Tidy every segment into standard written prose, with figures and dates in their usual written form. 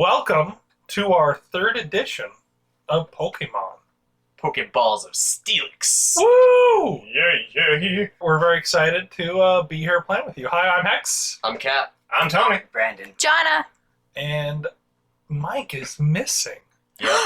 welcome to our third edition of Pokemon. Pokéballs of Steelix. Woo! Yeah. We're very excited to be here playing with you. Hi, I'm Hex. I'm Cap. I'm Tony. Brandon. Jonna. And Mike is missing. Yep.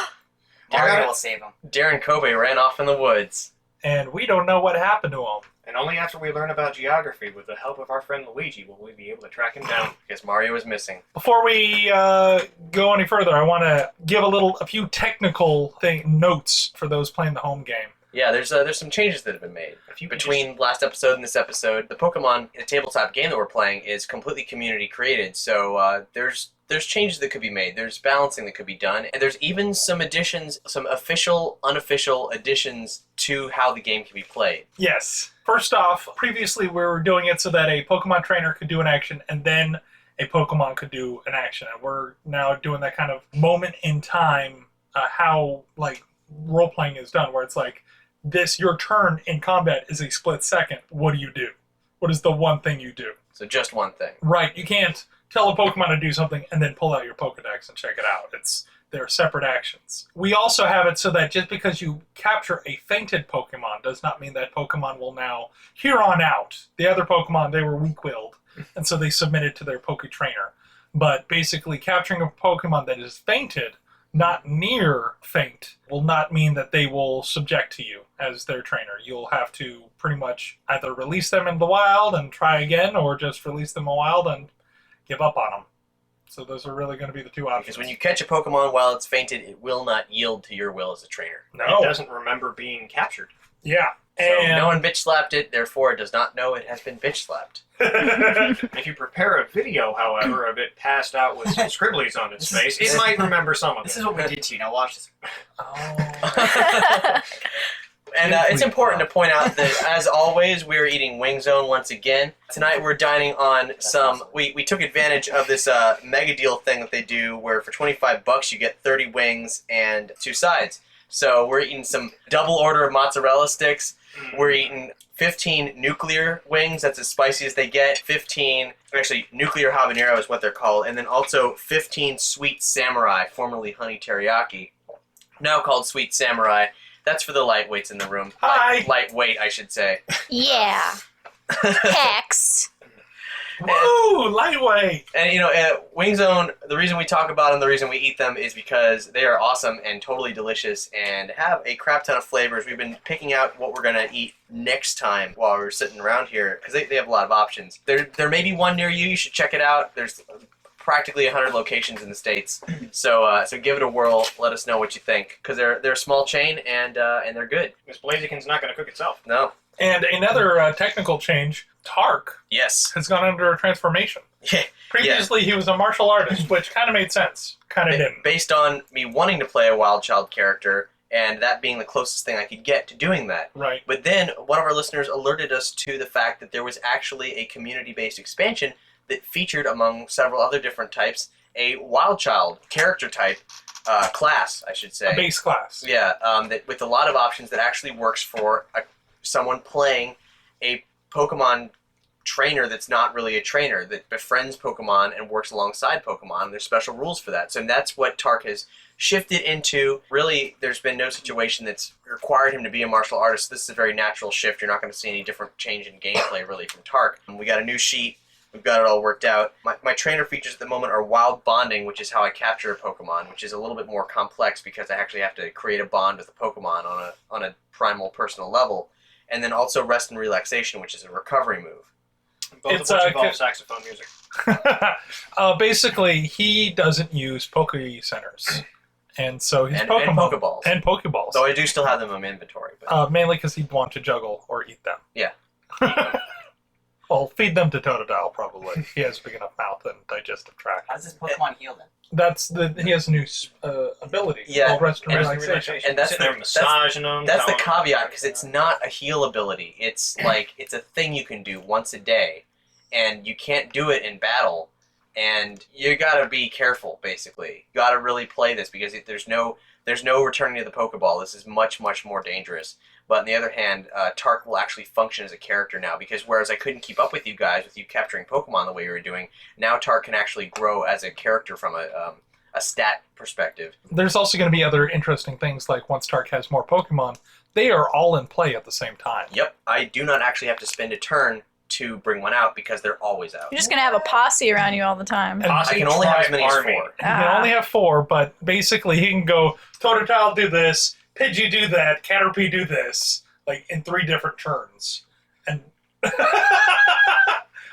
Darren will save him. Darren Kobe ran off in the woods. And we don't know what happened to him. And only after we learn about geography with the help of our friend Luigi will we be able to track him down. Because Mario was missing. Before we go any further, I want to give a few technical notes for those playing the home game. Yeah, there's some changes that have been made. Between last episode and this episode, the Pokemon in the tabletop game that we're playing is completely community created, so there's changes that could be made, there's balancing that could be done, and there's even some additions, some official, unofficial additions to how the game can be played. Yes. First off, previously we were doing it so that a Pokemon trainer could do an action and then a Pokemon could do an action, and we're now doing that kind of moment in time, how role-playing is done, where it's like, your turn in combat is a split second. What do you do? What is the one thing you do? So just one thing. Right. You can't tell a Pokemon to do something and then pull out your Pokedex and check it out. They're separate actions. We also have it so that just because you capture a fainted Pokemon does not mean that Pokemon will now, here on out, the other Pokemon, they were weak-willed, and so they submitted to their Poke Trainer. But basically, capturing a Pokemon that is fainted, not near faint, will not mean that they will subject to you as their trainer. You'll have to pretty much either release them in the wild and try again, or just release them in the wild and give up on them. So those are really going to be the two options. Because when you catch a Pokemon while it's fainted, it will not yield to your will as a trainer. No. It doesn't remember being captured. Yeah. So And no one bitch slapped it, therefore it does not know it has been bitch slapped. If you prepare a video, however, of it passed out with some scribblies on its face, it might remember some of it. This is what we did to you. Now watch this. Oh. And it's important to point out that, as always, we're eating Wing Zone once again. Tonight we're dining on some... awesome. We took advantage of this mega deal thing that they do, where for $25 you get 30 wings and 2 sides. So we're eating some double order of mozzarella sticks. We're eating 15 nuclear wings. That's as spicy as they get. 15... Actually, nuclear habanero is what they're called. And then also 15 sweet samurai, formerly honey teriyaki. Now called sweet samurai. That's for the lightweights in the room. Hi. Lightweight, I should say. Yeah. Hex. Woo! Lightweight! And, Wing Zone, the reason we talk about them, the reason we eat them is because they are awesome and totally delicious and have a crap ton of flavors. We've been picking out what we're going to eat next time while we're sitting around here, because they have a lot of options. There may be one near you. You should check it out. There's practically 100 locations in the States. So give it a whirl. Let us know what you think, because they're a small chain and they're good. This Blaziken's not going to cook itself. No. And another technical change, Tark Yes. has gone under a transformation. Yeah. Previously, he was a martial artist, which kind of made sense. Kind of didn't. Based on me wanting to play a Wild Child character, and that being the closest thing I could get to doing that. Right. But then one of our listeners alerted us to the fact that there was actually a community-based expansion that featured, among several other different types, a Wild Child character type, class, I should say. A base class. Yeah, that with a lot of options that actually works for someone playing a Pokemon trainer that's not really a trainer, that befriends Pokemon and works alongside Pokemon. There's special rules for that. So that's what Tark has shifted into. Really, there's been no situation that's required him to be a martial artist. This is a very natural shift. You're not going to see any different change in gameplay, really, from Tark. We got a new sheet. We've got it all worked out. My trainer features at the moment are wild bonding, which is how I capture a Pokemon, which is a little bit more complex because I actually have to create a bond with a Pokemon on a primal personal level. And then also rest and relaxation, which is a recovery move. Both It's, of which involve saxophone music. Basically, he doesn't use Poke Centers. And so his And Pokemon... Pokeballs. And Pokeballs. So I do still have them in my inventory. But Mainly because he'd want to juggle or eat them. Yeah. Well, feed them to Totodile, probably. He has a big enough mouth and digestive tract. How's this Pokemon heal then? He has a new ability. Yeah. Called Rest and Rest Relaxation. And that's Sitting there massaging them. that's the telling them- caveat, because it's not a heal ability. It's it's a thing you can do once a day, and you can't do it in battle. And you gotta be careful, basically. You gotta really play this, because there's no returning to the Pokeball. This is much, much more dangerous. But on the other hand, Tark will actually function as a character now, because whereas I couldn't keep up with you guys with you capturing Pokemon the way you were doing, now Tark can actually grow as a character from a a stat perspective. There's also going to be other interesting things, like once Tark has more Pokemon, they are all in play at the same time. Yep, I do not actually have to spend a turn to bring one out because they're always out. You're just gonna have a posse around you all the time. And I can only have as many as Army. 4. You can only have 4, but basically he can go, Totodile do this, Pidgey do that, Caterpie do this, like in 3 different turns. And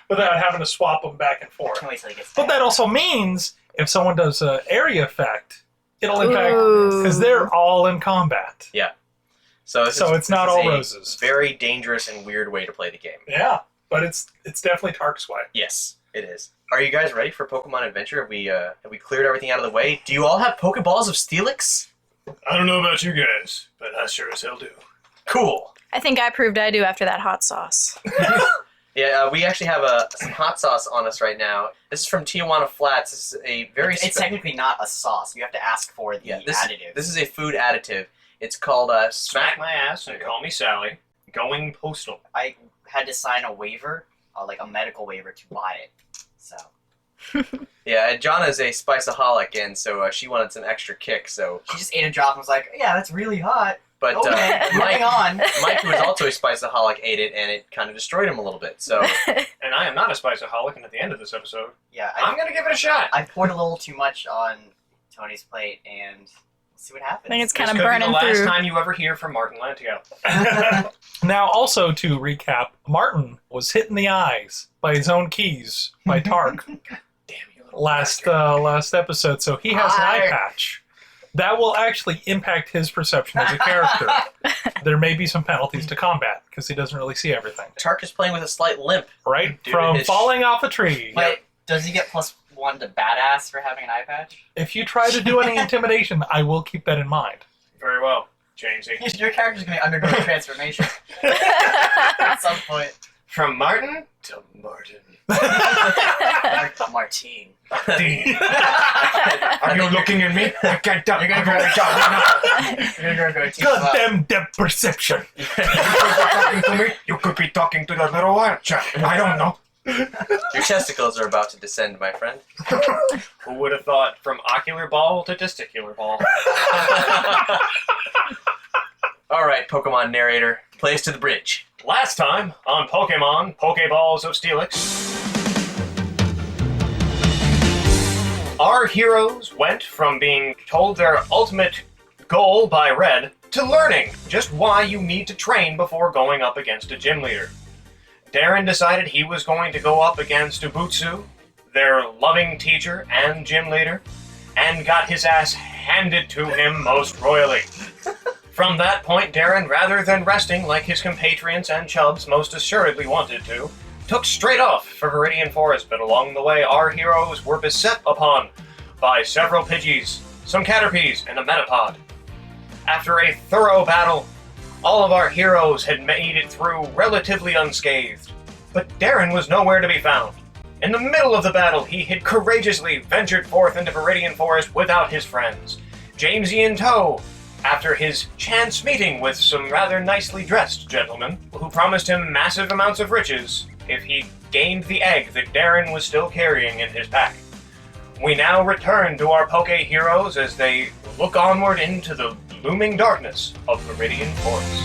without having to swap them back and forth. Can't wait till he gets But back. that also means if someone does an area effect, it'll impact, Ooh. because they're all in combat. So It's not all a roses. very dangerous and weird way to play the game. Yeah, but it's definitely Tark's way. Yes, it is. Are you guys ready for Pokemon Adventure? Have we cleared everything out of the way? Do you all have Pokeballs of Steelix? I don't know about you guys, but I sure as hell do. Cool. I think I proved I do after that hot sauce. Yeah, we actually have some hot sauce on us right now. This is from Tijuana Flats. This is a very... It's technically not a sauce. You have to ask for the additive. This is a food additive. It's called Smack my ass and call me Sally. Going postal. I had to sign a waiver, like a medical waiver, to buy it. So Yeah, and Jonna is a spiceaholic, and so she wanted some extra kick. So, she just ate a drop and was like, "Yeah, that's really hot." but Okay, moving on. Mike, who is also a spiceaholic, ate it, and it kind of destroyed him a little bit. So, And I am not a spiceaholic, and at the end of this episode, Yeah, I'm gonna give it a shot. I poured a little too much on Tony's plate, and we'll see what happens. I think it's This kind of could be burning the last through. time you ever hear from Martin Lantiel. Now, also to recap, Martin was hit in the eyes by his own keys by Tark Damn you, little last bastard. episode, so he has an eye patch. That will actually impact his perception as a character. There may be some penalties to combat because he doesn't really see everything, Tark is playing with a slight limp. right? Due to From his- falling off a tree. But does he get +1 to badass for having an eye patch? If you try to do any intimidation, I will keep that in mind. Very well, Jamesy. Your character's going to undergo a transformation at some point. From Martin to Martin. Martine. Dean. Are you looking at me? I can't tell. You're going to go to Jonna. You're going to go to Goddamn depth perception. You could be talking to me. You could be talking to the little wild child. I don't know. Your testicles are about to descend, my friend. Who would have thought from ocular ball to testicular ball? All right, Pokemon narrator, play us to the bridge. Last time on Pokemon Pokéballs of Steelix, our heroes went from being told their ultimate goal by Red to learning just why you need to train before going up against a gym leader. Darren decided he was going to go up against Ubutsu, their loving teacher and gym leader, and got his ass handed to him most royally. From that point, Darren, rather than resting like his compatriots and chubs most assuredly wanted to, took straight off for Viridian Forest, but along the way our heroes were beset upon by several Pidgeys, some Caterpies, and a Metapod. After a thorough battle, all of our heroes had made it through relatively unscathed, but Darren was nowhere to be found. In the middle of the battle, he had courageously ventured forth into Viridian Forest without his friends, Jamesy in tow, after his chance meeting with some rather nicely dressed gentlemen who promised him massive amounts of riches if he gained the egg that Darren was still carrying in his pack. We now return to our Poke heroes as they look onward into the looming darkness of Viridian Forest.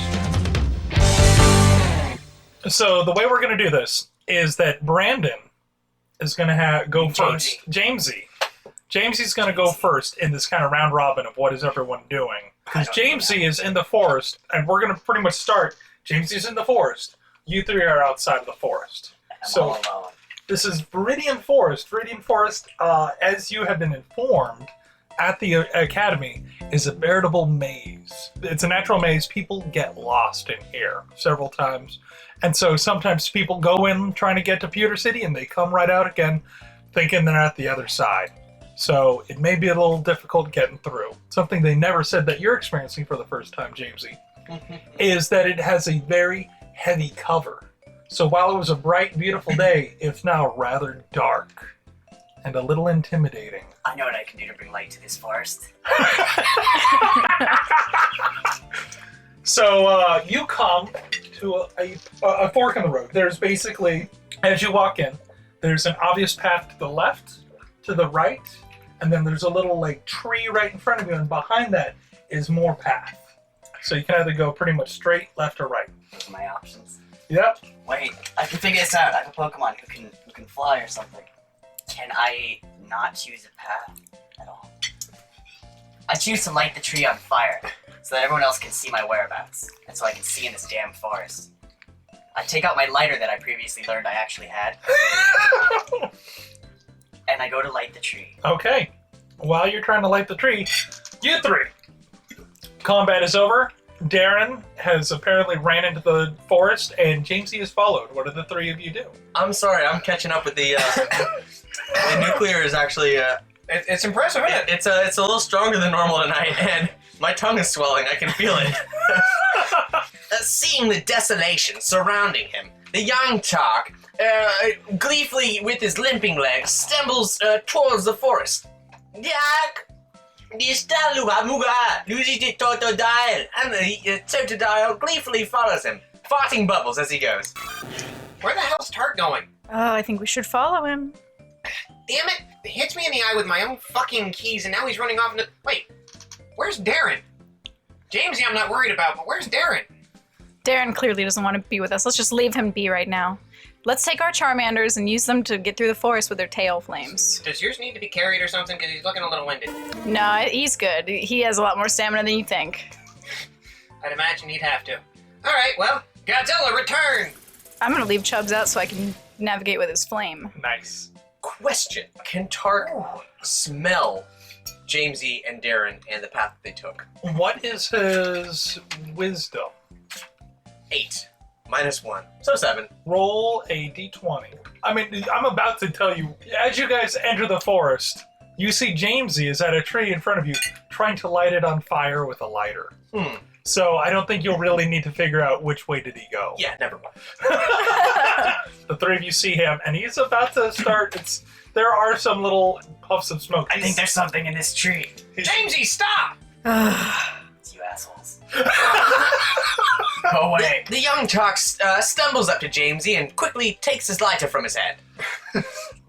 So the way we're going to do this is that Brandon is going to go first. Jamesy's going to go first in this kind of round robin of what is everyone doing. Because Jamesy is in the forest, and we're going to pretty much start. Jamesy's in the forest. You three are outside of the forest. I'm all alone. This is Viridian Forest. Viridian Forest, as you have been informed at the Academy, is a veritable maze. It's a natural maze. People get lost in here several times. And so sometimes people go in trying to get to Pewter City, and they come right out again thinking they're at the other side. So it may be a little difficult getting through. Something they never said that you're experiencing for the first time, Jamesy, is that it has a very heavy cover. So while it was a bright, beautiful day, it's now rather dark and a little intimidating. I know what I can do to bring light to this forest. So you come to a fork in the road. There's basically, as you walk in, there's an obvious path to the left, to the right, and then there's a little like tree right in front of you, and behind that is more path. So you can either go pretty much straight, left, or right. Those are my options. Yep. Wait, I can figure this out. I have a Pokemon who can fly or something. Can I not choose a path at all? I choose to light the tree on fire so that everyone else can see my whereabouts, and so I can see in this damn forest. I take out my lighter that I previously learned I actually had, and I go to light the tree. Okay. While you're trying to light the tree, you three. Combat is over. Darren has apparently ran into the forest, and Jamesy has followed. What do the three of you do? I'm sorry, I'm catching up with the. The nuclear is actually. It's impressive, isn't it? It's a little stronger than normal tonight, and my tongue is swelling. I can feel it. Seeing the desolation surrounding him, the young Tark, gleefully with his limping legs, stumbles towards the forest. Yak! And the Totodile gleefully follows him, farting bubbles as he goes. Where the hell's Tark going? Oh, I think we should follow him. Damn it! It hits me in the eye with my own fucking keys, and now he's running off into... Wait, where's Darren? Jamesy I'm not worried about, but where's Darren? Darren clearly doesn't want to be with us. Let's just leave him be right now. Let's take our Charmanders and use them to get through the forest with their tail flames. Does yours need to be carried or something? Because he's looking a little winded. No, he's good. He has a lot more stamina than you think. I'd imagine he'd have to. Alright, well, Godzilla, return! I'm gonna leave Chubbs out so I can navigate with his flame. Nice. Question: can Tark smell Jamesy and Darren and the path that they took? What is his wisdom? 8 minus 1, so 7. Roll a d20. I mean, I'm about to tell you, as you guys enter the forest, you see Jamesy is at a tree in front of you, trying to light it on fire with a lighter. So I don't think you'll really need to figure out which way did he go. Yeah, never mind. The three of you see him, and he's about to start. There are some little puffs of smoke. I think there's something in this tree. Jamesy, stop! It's you assholes. Go away. The young Tark stumbles up to Jamesy and quickly takes his lighter from his hand.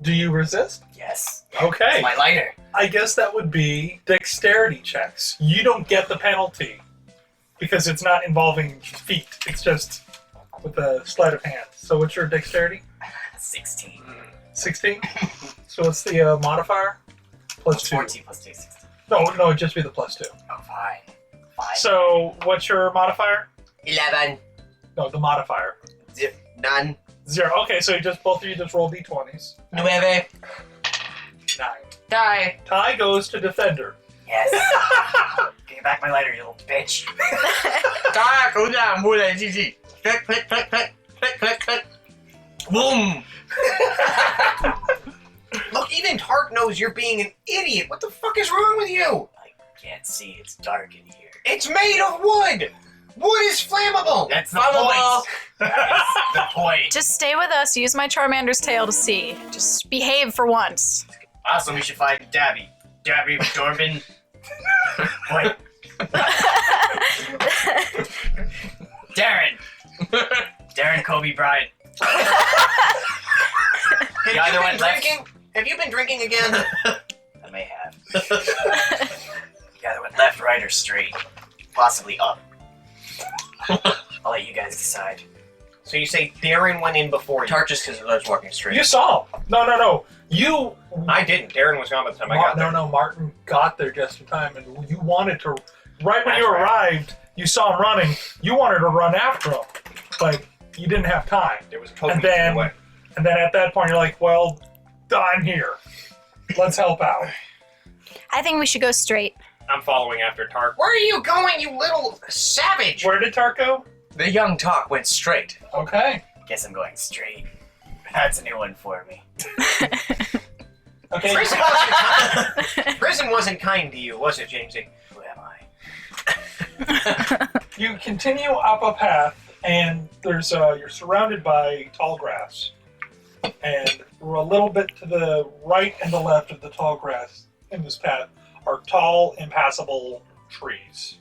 Do you resist? Yes. Okay. It's my lighter. I guess that would be dexterity checks. You don't get the penalty because it's not involving feet. It's just with a sleight of hand. So what's your dexterity? 16. 16? So what's the modifier? Plus 2. 14 plus 2, 16. No, it'd just be the plus 2. Oh, fine. Fine. So what's your modifier? 11. No, the modifier. None. 0. Okay, so both of you just roll d20s. 9. 9. Die. Ty goes to defender. Yes. Give me back my lighter, you little bitch. Tark, click, click, click, click, click, click, click. Boom. Look, even Tark knows you're being an idiot. What the fuck is wrong with you? I can't see. It's dark in here. It's made of wood! Wood is flammable! That's the Flammable. point. That's the point. Just stay with us. Use my Charmander's tail to see. Just behave for once. Also, we should find Dabby. Dabby Dorbin. Wait. Darren. Darren Kobe Bryant. Have You either you been went left- drinking? Have you been drinking again? I may have. You either went left, right, or straight. Possibly up. I'll let you guys decide. So you say Darren went in before you? Tark just because I was walking straight. You saw him. No. You. I didn't. Darren was gone by the time I got there. No. Martin got there just in time, and you wanted to. Right when That's you right. arrived, you saw him running. You wanted to run after him, but you didn't have time. There was a Pokemon And then- in the way. And then at that point, you're like, "Well, I'm here. Let's help out." I think we should go straight. I'm following after Tark. Where are you going, you little savage? Where did Tark go? The young Tark went straight. Okay. Guess I'm going straight. That's a new one for me. Okay. Prison wasn't kind to you, was it, Jamesy? Who am I? You continue up a path, and there's you're surrounded by tall grass, and we're a little bit to the right and the left of the tall grass in this path are tall, impassable trees.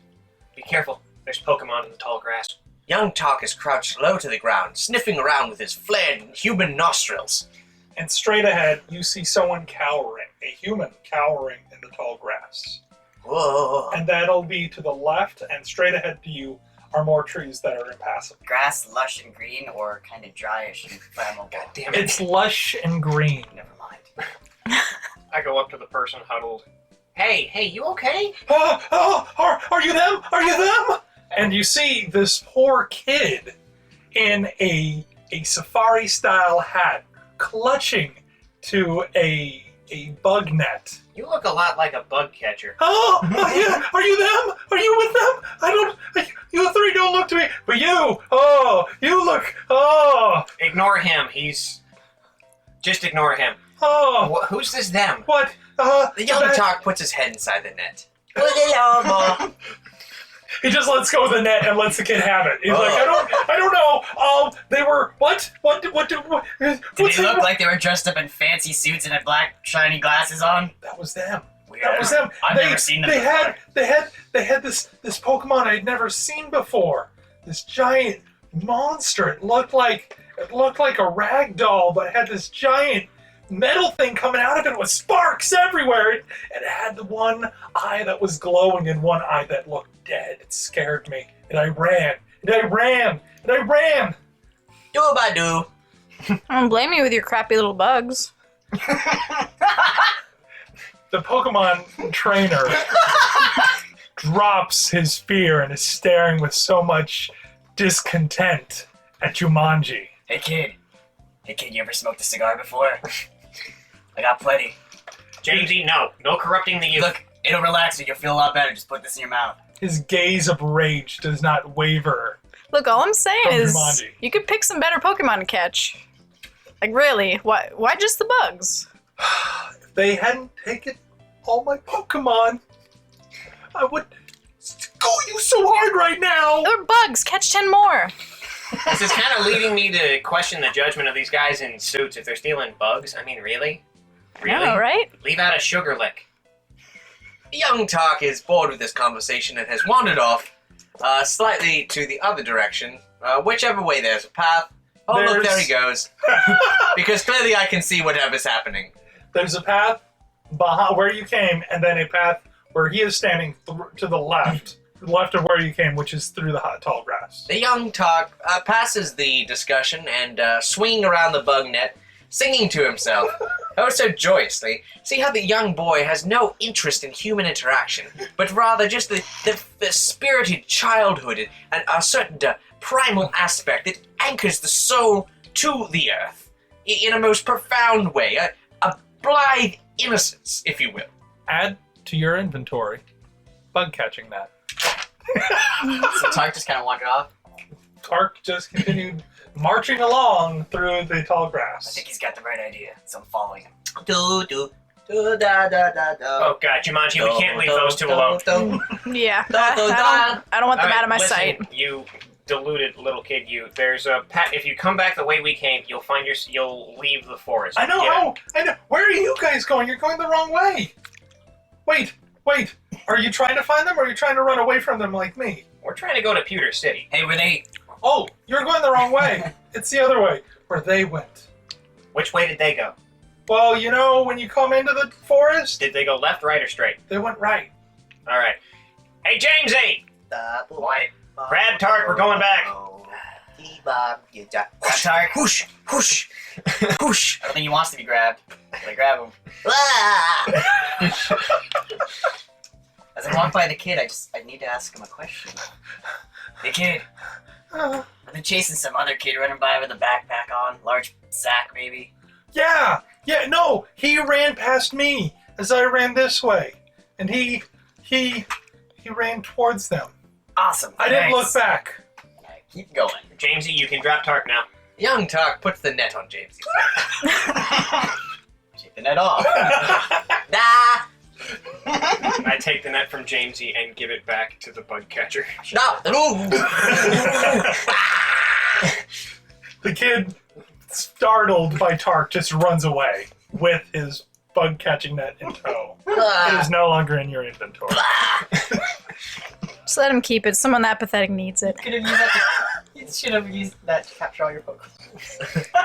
Be careful. There's Pokemon in the tall grass. Young Tark is crouched low to the ground, sniffing around with his flared human nostrils. and straight ahead you see someone cowering, a human cowering in the tall grass. Whoa. And that'll be to the left, and straight ahead to you are more trees that are impassable. Grass, lush and green, or kind of dryish and flammable? God damn it. It's lush and green. Never mind. I go up to the person huddled. Hey, you okay? Are you them? Are you them? And you see this poor kid in a safari-style hat, clutching to a bug net. You look a lot like a bug catcher. Oh, yeah. Are you them? Are you with them? You three don't look to me, but you look. Ignore him. Just ignore him. Who's this them? What? The young Tark puts his head inside the net. He just lets go of the net and lets the kid have it. He's like, I don't know. They were what? Did they look like they were dressed up in fancy suits and had black shiny glasses on? That was them. Weird. That was them. I've never seen them before. They had this Pokemon I'd never seen before. This giant monster. It looked like a rag doll, but it had this giant metal thing coming out of it with sparks everywhere. And it had the one eye that was glowing and one eye that looked dead. It scared me. And I ran. And I ran. And I ran. Do-ba-do. I don't blame you with your crappy little bugs. The Pokemon trainer drops his spear and is staring with so much discontent at Jumanji. Hey kid, you ever smoked a cigar before? I got plenty. Jamesy, no corrupting the youth. Look, it'll relax you. You'll feel a lot better. Just put this in your mouth. His gaze of rage does not waver. Look, all I'm saying From is Jumanji. you could pick some better Pokemon to catch. Like, really? Why just the bugs? If they hadn't taken all my Pokemon, I would school you so hard right now. They're bugs. Catch 10 more. This is kind of leading me to question the judgment of these guys in suits if they're stealing bugs. I mean, really? Really? Yeah, right? Leave out a sugar lick. Young Tark is bored with this conversation and has wandered off slightly to the other direction. Whichever way there's a path. Oh, look, there he goes. Because clearly I can see whatever's happening. There's a path behind where you came, and then a path where he is standing to the left of where you came, which is through the hot, tall grass. The young Tark passes the discussion and swinging around the bug net, singing to himself, oh so joyously. See how the young boy has no interest in human interaction, but rather just the spirited childhood and a certain primal aspect that anchors the soul to the earth in a most profound way, a blithe innocence, if you will. Add to your inventory bug catching that. So Tark just kind of wandered off. Tark just continued marching along through the tall I grass. think he's got the right idea, so I'm following him. Do do do da da da da. Oh god, Jumanji, we can't leave those two alone. Yeah. I don't want them out of my listen, sight. You deluded little kid, there's a if you come back the way we came, you'll leave the forest. I know Get it? how. I know. Where are you guys going? You're going the wrong way. Wait. Are you trying to find them, or are you trying to run away from them like me? We're trying to go to Pewter City. Hey, were they... Oh, you're going the wrong way. It's the other way, where they went. Which way did they go? Well, you know, when you come into the forest, Did they go left, right, or straight? they went right. All right. Hey, Jamesy! What? Grab Tark, we're going back. Tark? Whoosh, whoosh, whoosh. I don't think he wants to be grabbed. Gotta grab him. As I walk by the kid, I need to ask him a question. Hey kid, Uh, I've been chasing some other kid running by with a backpack on, large sack maybe. yeah, no, he ran past me as I ran this way, and he ran towards them. Awesome. I didn't look thanks. back. Alright, keep going. Jamesy, you can drop Tark now. Young Tark puts the net on Jamesy. Take the net off. Nah, I take the net from Jamesy and give it back to the bug catcher. no, The kid, startled by Tark, just runs away with his bug catching net in tow. It is no longer in your inventory. Just let him keep it. Someone that pathetic needs it. You should have used that to capture all your Pokemon.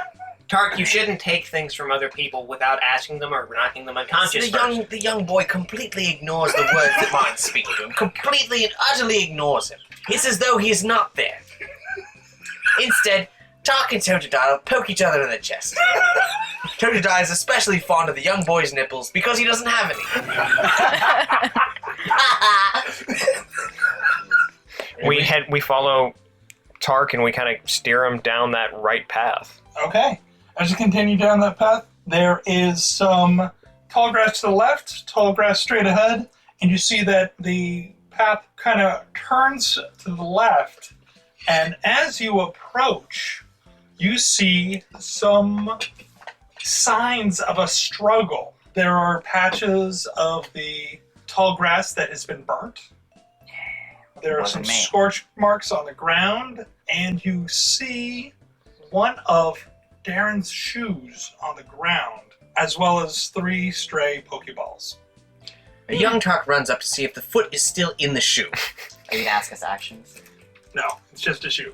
Tark, you shouldn't take things from other people without asking them or knocking them unconscious first. The young boy completely ignores the words that mine speak to him. Completely and utterly ignores him. It's as though he is not there. Instead, Tark and Totodile poke each other in the chest. Totodile is especially fond of the young boy's nipples because he doesn't have any. We follow Tark and we kind of steer him down that right path. Okay. As you continue down that path, there is some tall grass to the left, tall grass straight ahead, and you see that the path kind of turns to the left, and as you approach, you see some signs of a struggle. There are patches of the tall grass that has been burnt. There are some scorch marks on the ground, and you see one of Darren's shoes on the ground, as well as 3 stray Pokéballs. A young Tark runs up to see if the foot is still in the shoe. Are you gonna ask us actions? No, it's just a shoe.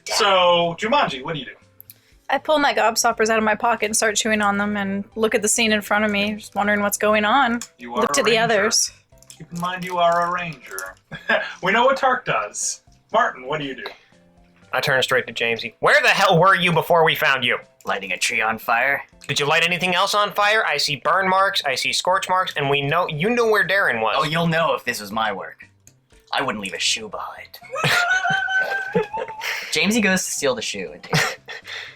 So, Jumanji, what do you do? I pull my gobstoppers out of my pocket and start chewing on them and look at the scene in front of me, just wondering what's going on. You are Look to a the ranger. others. Keep in mind you are a ranger. We know what Tark does. Martin, what do you do? I turn straight to Jamesy. Where the hell were you before we found you? Lighting a tree on fire? Did you light anything else on fire? I see burn marks, I see scorch marks, and you know where Darren was. Oh, you'll know if this was my work. I wouldn't leave a shoe behind. Jamesy goes to steal the shoe and takes it.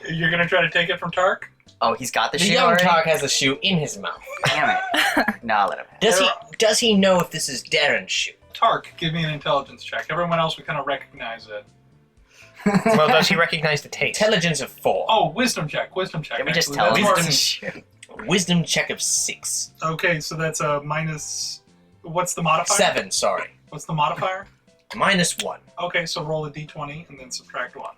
You're going to try to take it from Tark? Oh, he's got the The shoe young already? Tark has the shoe in his mouth. Damn it. No, I'll let him have it. Does he know if this is Darren's shoe? Tark, give me an intelligence check. Everyone else, we kind of recognize it. Well, does he recognize the taste? Intelligence of 4. Oh, wisdom check, wisdom check. Can we just actually. tell That's him it's Martin's. the shoe? Wisdom check of 6. Okay, so that's a minus... What's the modifier? 7, sorry. What's the modifier? Minus 1. Okay, so roll a d20 and then subtract 1.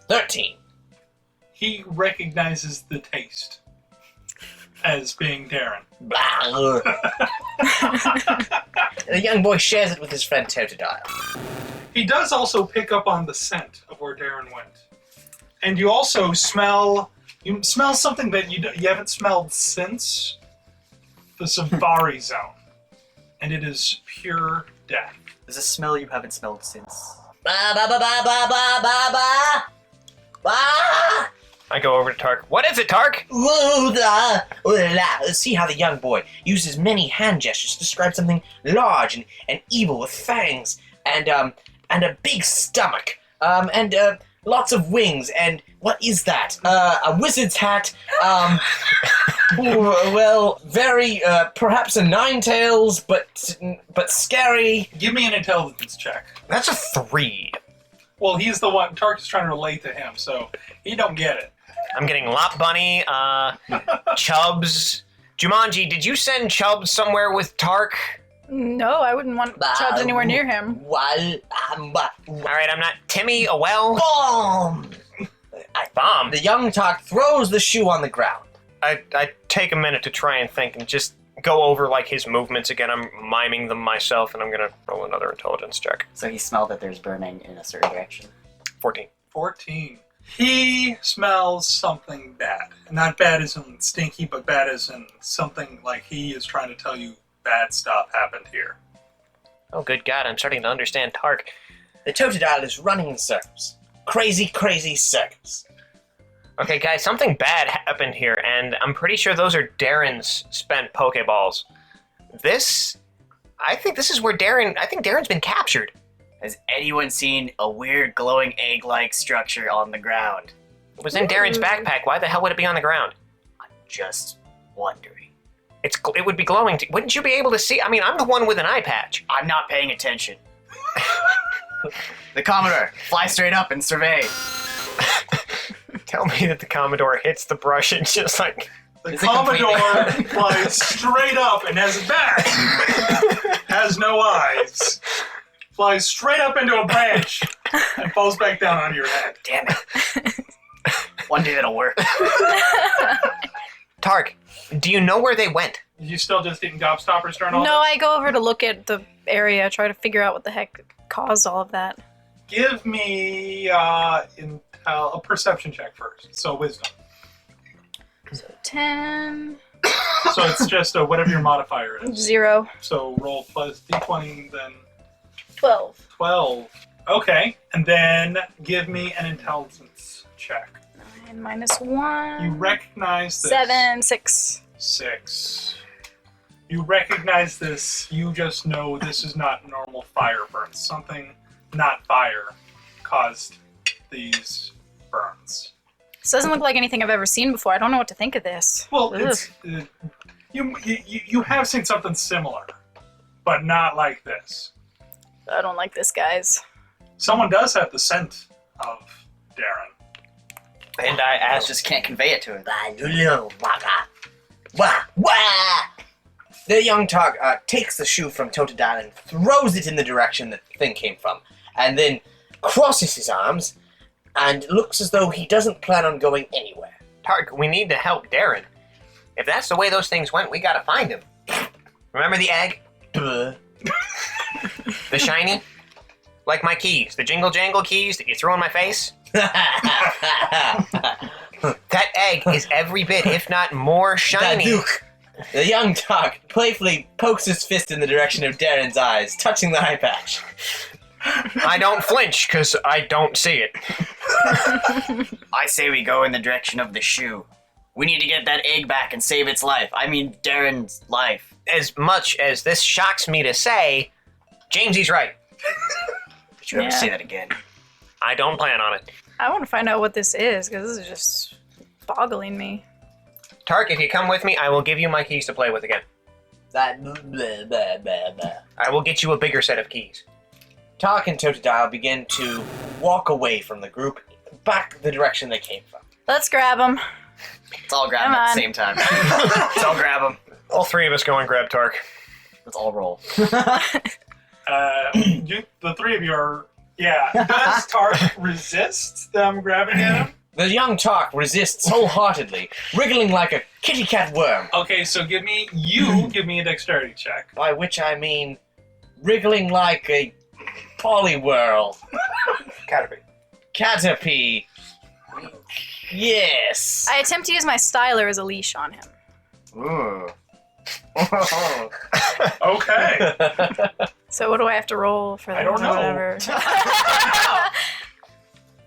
13. He recognizes the taste as being Darren. Blah. The young boy shares it with his friend Totodile. He does also pick up on the scent of where Darren went. And you also smell something that you haven't smelled since the Safari Zone. And it is pure death. There's a smell you haven't smelled since. Ba ba ba ba ba ba ba ba. Ba. I go over to Tark. What is it, Tark? Ooh, la, ooh, la. See how the young boy uses many hand gestures to describe something large and evil with fangs and a big stomach and lots of wings and what is that? A wizard's hat. Well, very perhaps a Ninetales, but scary. Give me an intelligence check. That's a 3. Well, he's the one. Tark is trying to relate to him, so he don't get it. I'm getting Lop Bunny, Chubbs. Jumanji, did you send Chubbs somewhere with Tark? No, I wouldn't want Chubbs anywhere near him. Alright, I'm not. Timmy, a well? Bomb! Bomb. The young Tark throws the shoe on the ground. I take a minute to try and think and just go over like his movements again. I'm miming them myself, and I'm gonna roll another intelligence check. So he smelled that there's burning in a certain direction. 14. 14. He smells something bad. Not bad as in stinky, but bad as in something like he is trying to tell you bad stuff happened here. Oh, good God, I'm starting to understand Tark. The Totodile is running in circles. Crazy, crazy circles. Okay, guys, something bad happened here, and I'm pretty sure those are Darren's spent Pokéballs. I think this is where I think Darren's been captured. Has anyone seen a weird glowing egg-like structure on the ground? It was in Darren's backpack. Why the hell would it be on the ground? I'm just wondering. It would be glowing. Wouldn't you be able to see? I mean, I'm the one with an eye patch. I'm not paying attention. The Commodore, fly straight up and survey. Tell me that the Commodore hits the brush and just like... The Is it Commodore flies straight up and has a back. Has no eyes. Flies straight up into a branch and falls back down on your head. Damn it. One day that'll work. Tark, do you know where they went? You still just eating gobstoppers during all No, this? I go over to look at the area, try to figure out what the heck caused all of that. Give me a perception check first. So wisdom. So 10. So it's just whatever your modifier is. 0. So roll plus d20, then 12. 12. Okay. And then give me an intelligence check. 9 minus 1. You recognize this. 7, 6. 6. You recognize this. You just know this is not normal fire burns. Something not fire caused these burns. This doesn't look like anything I've ever seen before. I don't know what to think of this. Well, Ugh. it's you have seen something similar, but not like this. I don't like this, guys. Someone does have the scent of Darren. And I I asked, just can't convey it to him. The young Tark takes the shoe from Totodile and throws it in the direction that the thing came from, and then crosses his arms and looks as though he doesn't plan on going anywhere. Tark, we need to help Darren. If that's the way those things went, we gotta find him. Remember the egg? Duh. The shiny? Like my keys, the jingle jangle keys that you threw in my face? That egg is every bit, if not more, shiny. Duke. The young Tark playfully pokes his fist in the direction of Darren's eyes, touching the eye patch. I don't flinch, because I don't see it. I say we go in the direction of the shoe. We need to get that egg back and save its life. I mean, Darren's life. As much as this shocks me to say, Jamesy's right. Did you ever Yeah. say that again? I don't plan on it. I want to find out what this is, because this is just boggling me. Tark, if you come with me, I will give you my keys to play with again. That blah, blah, blah, blah, blah. I will get you a bigger set of keys. Tark and Totodile begin to walk away from the group, back the direction they came from. Let's grab him. Let's all grab Come him at on. the same time. Let's all grab him. All three of us go and grab Tark. Let's all roll. The three of you are... Yeah. Does Tark resist them grabbing at him? The young Tark resists wholeheartedly, wriggling like a kitty cat worm, Okay, so give me a dexterity check. by which I mean wriggling like a polywhirl. Caterpie. Caterpie. Yes. I attempt to use my styler as a leash on him. Ooh. Okay. So what do I have to roll for that? I don't know. Whatever.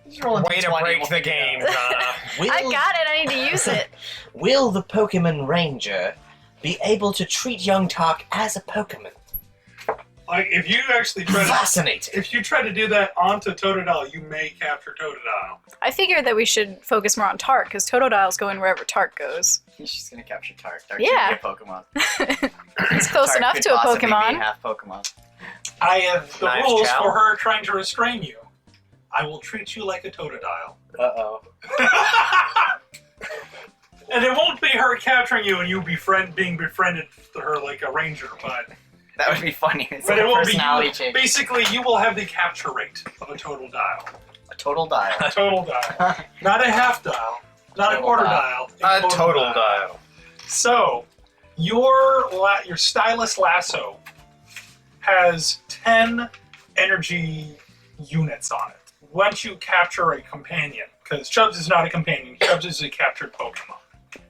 Just roll a Way to D20, break we'll the figure it game, out. Jonna. I got it. I need to use it. Will the Pokemon Ranger be able to treat young Tark as a Pokemon? Like, if you actually try to... Fascinating. If you try to do that onto Totodile, you may capture Totodile. I figured that we should focus more on Tark, because Totodile's going wherever Tark goes. She's gonna capture Tark. Tark's Yeah. gonna be a Pokemon. It's close Tark enough could to a possibly be Pokemon. half Pokemon. I have the Knives rules chow. for her trying to restrain you. I will treat you like a Totodile. Uh-oh. And it won't be her capturing you and you being befriended to her like a ranger, but That would be funny. It's but like it a will be personality you. change. Basically, you will have the capture rate of a total dial. A total dial. A total dial, not a half dial, not a Total quarter dial. dial. A total dial. So, your stylus lasso has 10 energy units on it. Once you capture a companion, because Chubbs is not a companion, Chubbs is a captured Pokemon.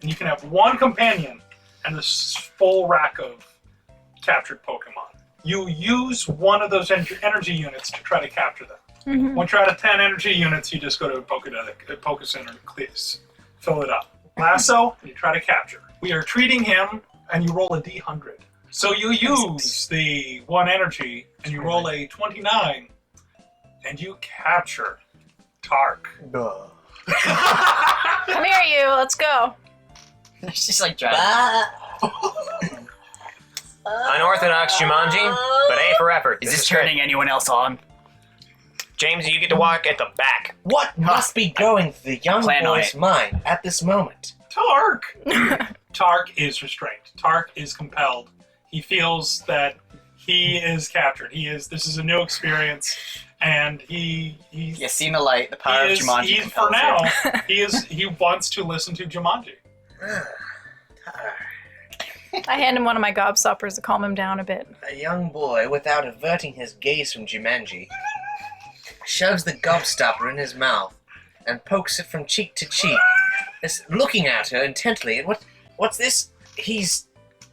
And you can have one companion and a full rack of captured Pokemon. You use one of those energy units to try to capture them. Mhm. Once you're out of 10 energy units, you just go to a Poké Center and please fill it up. Lasso, and you try to capture. We are treating him, and you roll a D100. So you use the one energy, and you roll a 29, and you capture Tark. Come here, you. Let's go. She's like driving. Unorthodox Jumanji, but A for effort. Is this good. turning anyone else on? James, you get to walk at the back. What must be going through the young Plan on boy's it. mind at this moment? Tark! Tark is restrained. Tark is compelled. He feels that he is captured. This is a new experience, and he's You seen the light, the power of Jumanji for compels you. now, he wants to listen to Jumanji. I hand him one of my gobstoppers to calm him down a bit. A young boy, without averting his gaze from Jumanji, shoves the gobstopper in his mouth and pokes it from cheek to cheek, just looking at her intently. And what's this? He's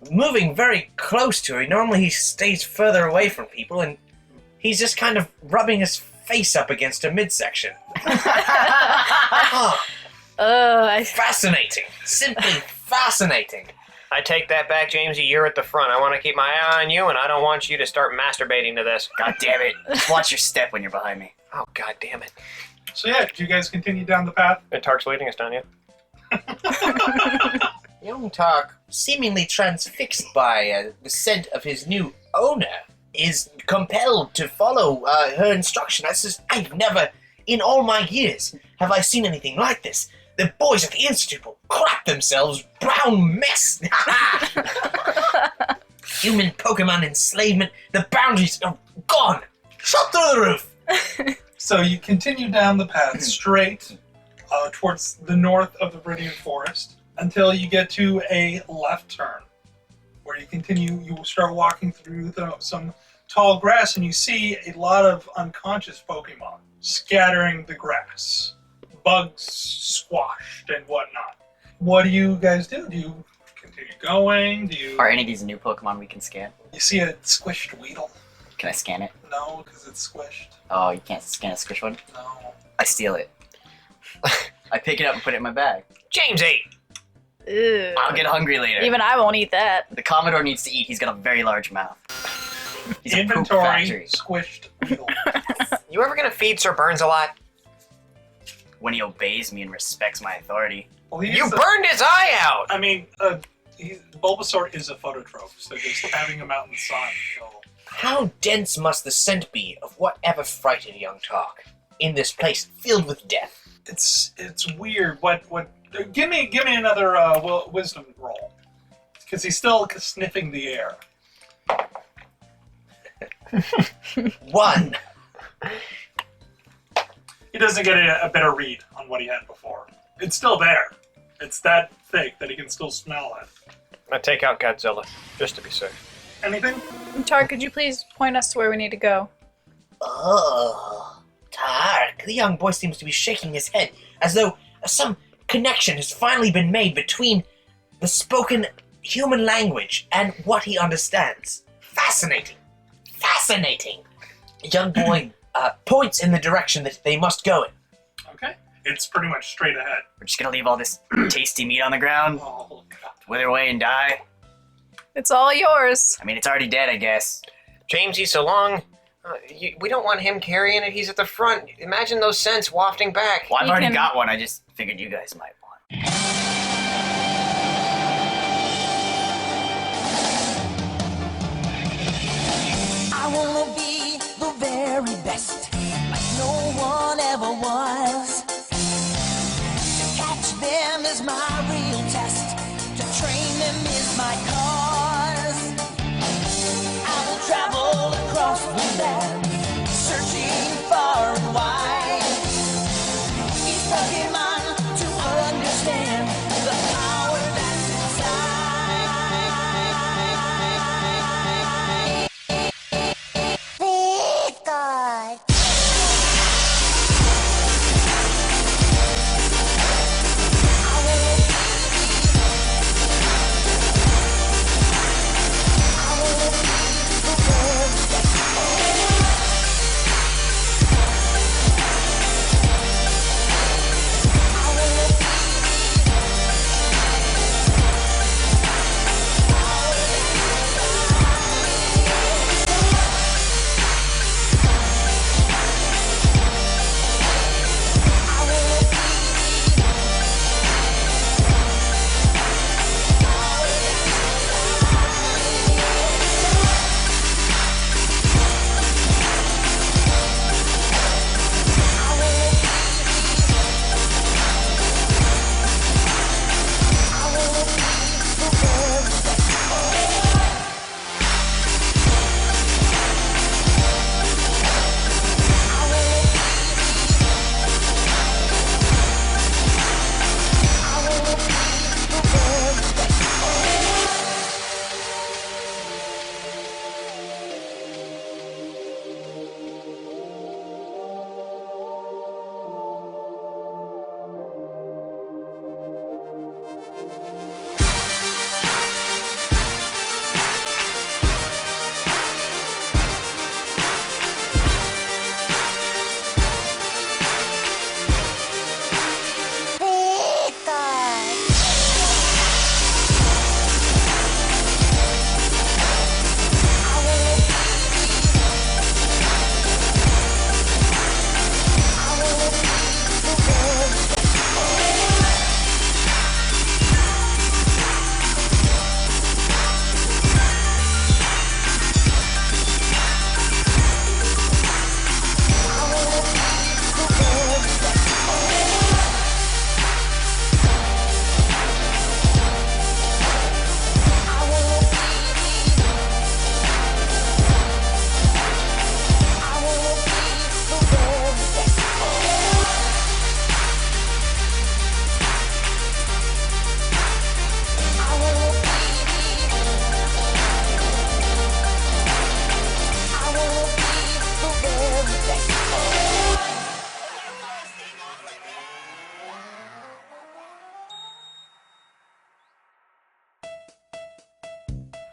moving very close to her. Normally he stays further away from people, and he's just kind of rubbing his face up against her midsection. Fascinating. Simply fascinating. I take that back, Jamesy. You're at the front. I want to keep my eye on you, and I don't want you to start masturbating to this. God damn it. Just watch your step when you're behind me. Oh, god damn it. So yeah, do you guys continue down the path? And Tark's leading us down, yeah? Young Tark, seemingly transfixed by the scent of his new owner, is compelled to follow her instruction. I've never, in all my years, have I seen anything like this. The boys at the Institute will crap themselves, brown mess. Human Pokemon enslavement, the boundaries are gone. Shot through the roof. So you continue down the path straight towards the north of the Viridian Forest until you get to a left turn, where you start walking through some tall grass, and you see a lot of unconscious Pokemon scattering the grass. Bugs squashed and whatnot. What do you guys do? Do you continue going? Are any of these new Pokemon we can scan? You see a squished Weedle? Can I scan it? No, because it's squished. Oh, you can't scan a squish one? No. I steal it. I pick it up and put it in my bag. Jamesy! Ew. I'll get hungry later. Even I won't eat that. The Commodore needs to eat. He's got a very large mouth. He's a poop Inventory factory. squished Weedle. You ever gonna feed Sir Burns a lot? When he obeys me and respects my authority. Well, You burned his eye out! I mean, Bulbasaur is a phototrope, so just having him out in the sun. How dense must the scent be of whatever frightened young Tark in this place filled with death? It's weird. What? Give me another wisdom roll, because he's still sniffing the air. 1. He doesn't get a better read on what he had before. It's still there. It's that thick that he can still smell it. I take out Godzilla, just to be safe. Anything? Tark, could you please point us to where we need to go? Oh, Tark. The young boy seems to be shaking his head as though some connection has finally been made between the spoken human language and what he understands. Fascinating. Fascinating. The young boy points in the direction that they must go in. Okay. It's pretty much straight ahead. We're just gonna leave all this tasty meat on the ground, Oh, God. wither away and die. It's all yours. I mean, it's already dead, I guess. Jamesy, so long. We don't want him carrying it. He's at the front. Imagine those scents wafting back. Well, I've You already can- got one. I just figured you guys might want. I wanna be the very best, like no one ever was. To catch them is my real test, to train them is my cause. I will travel across the land, searching far and wide. Each Pokemon to understand the power that's inside. Please, God. I wanna be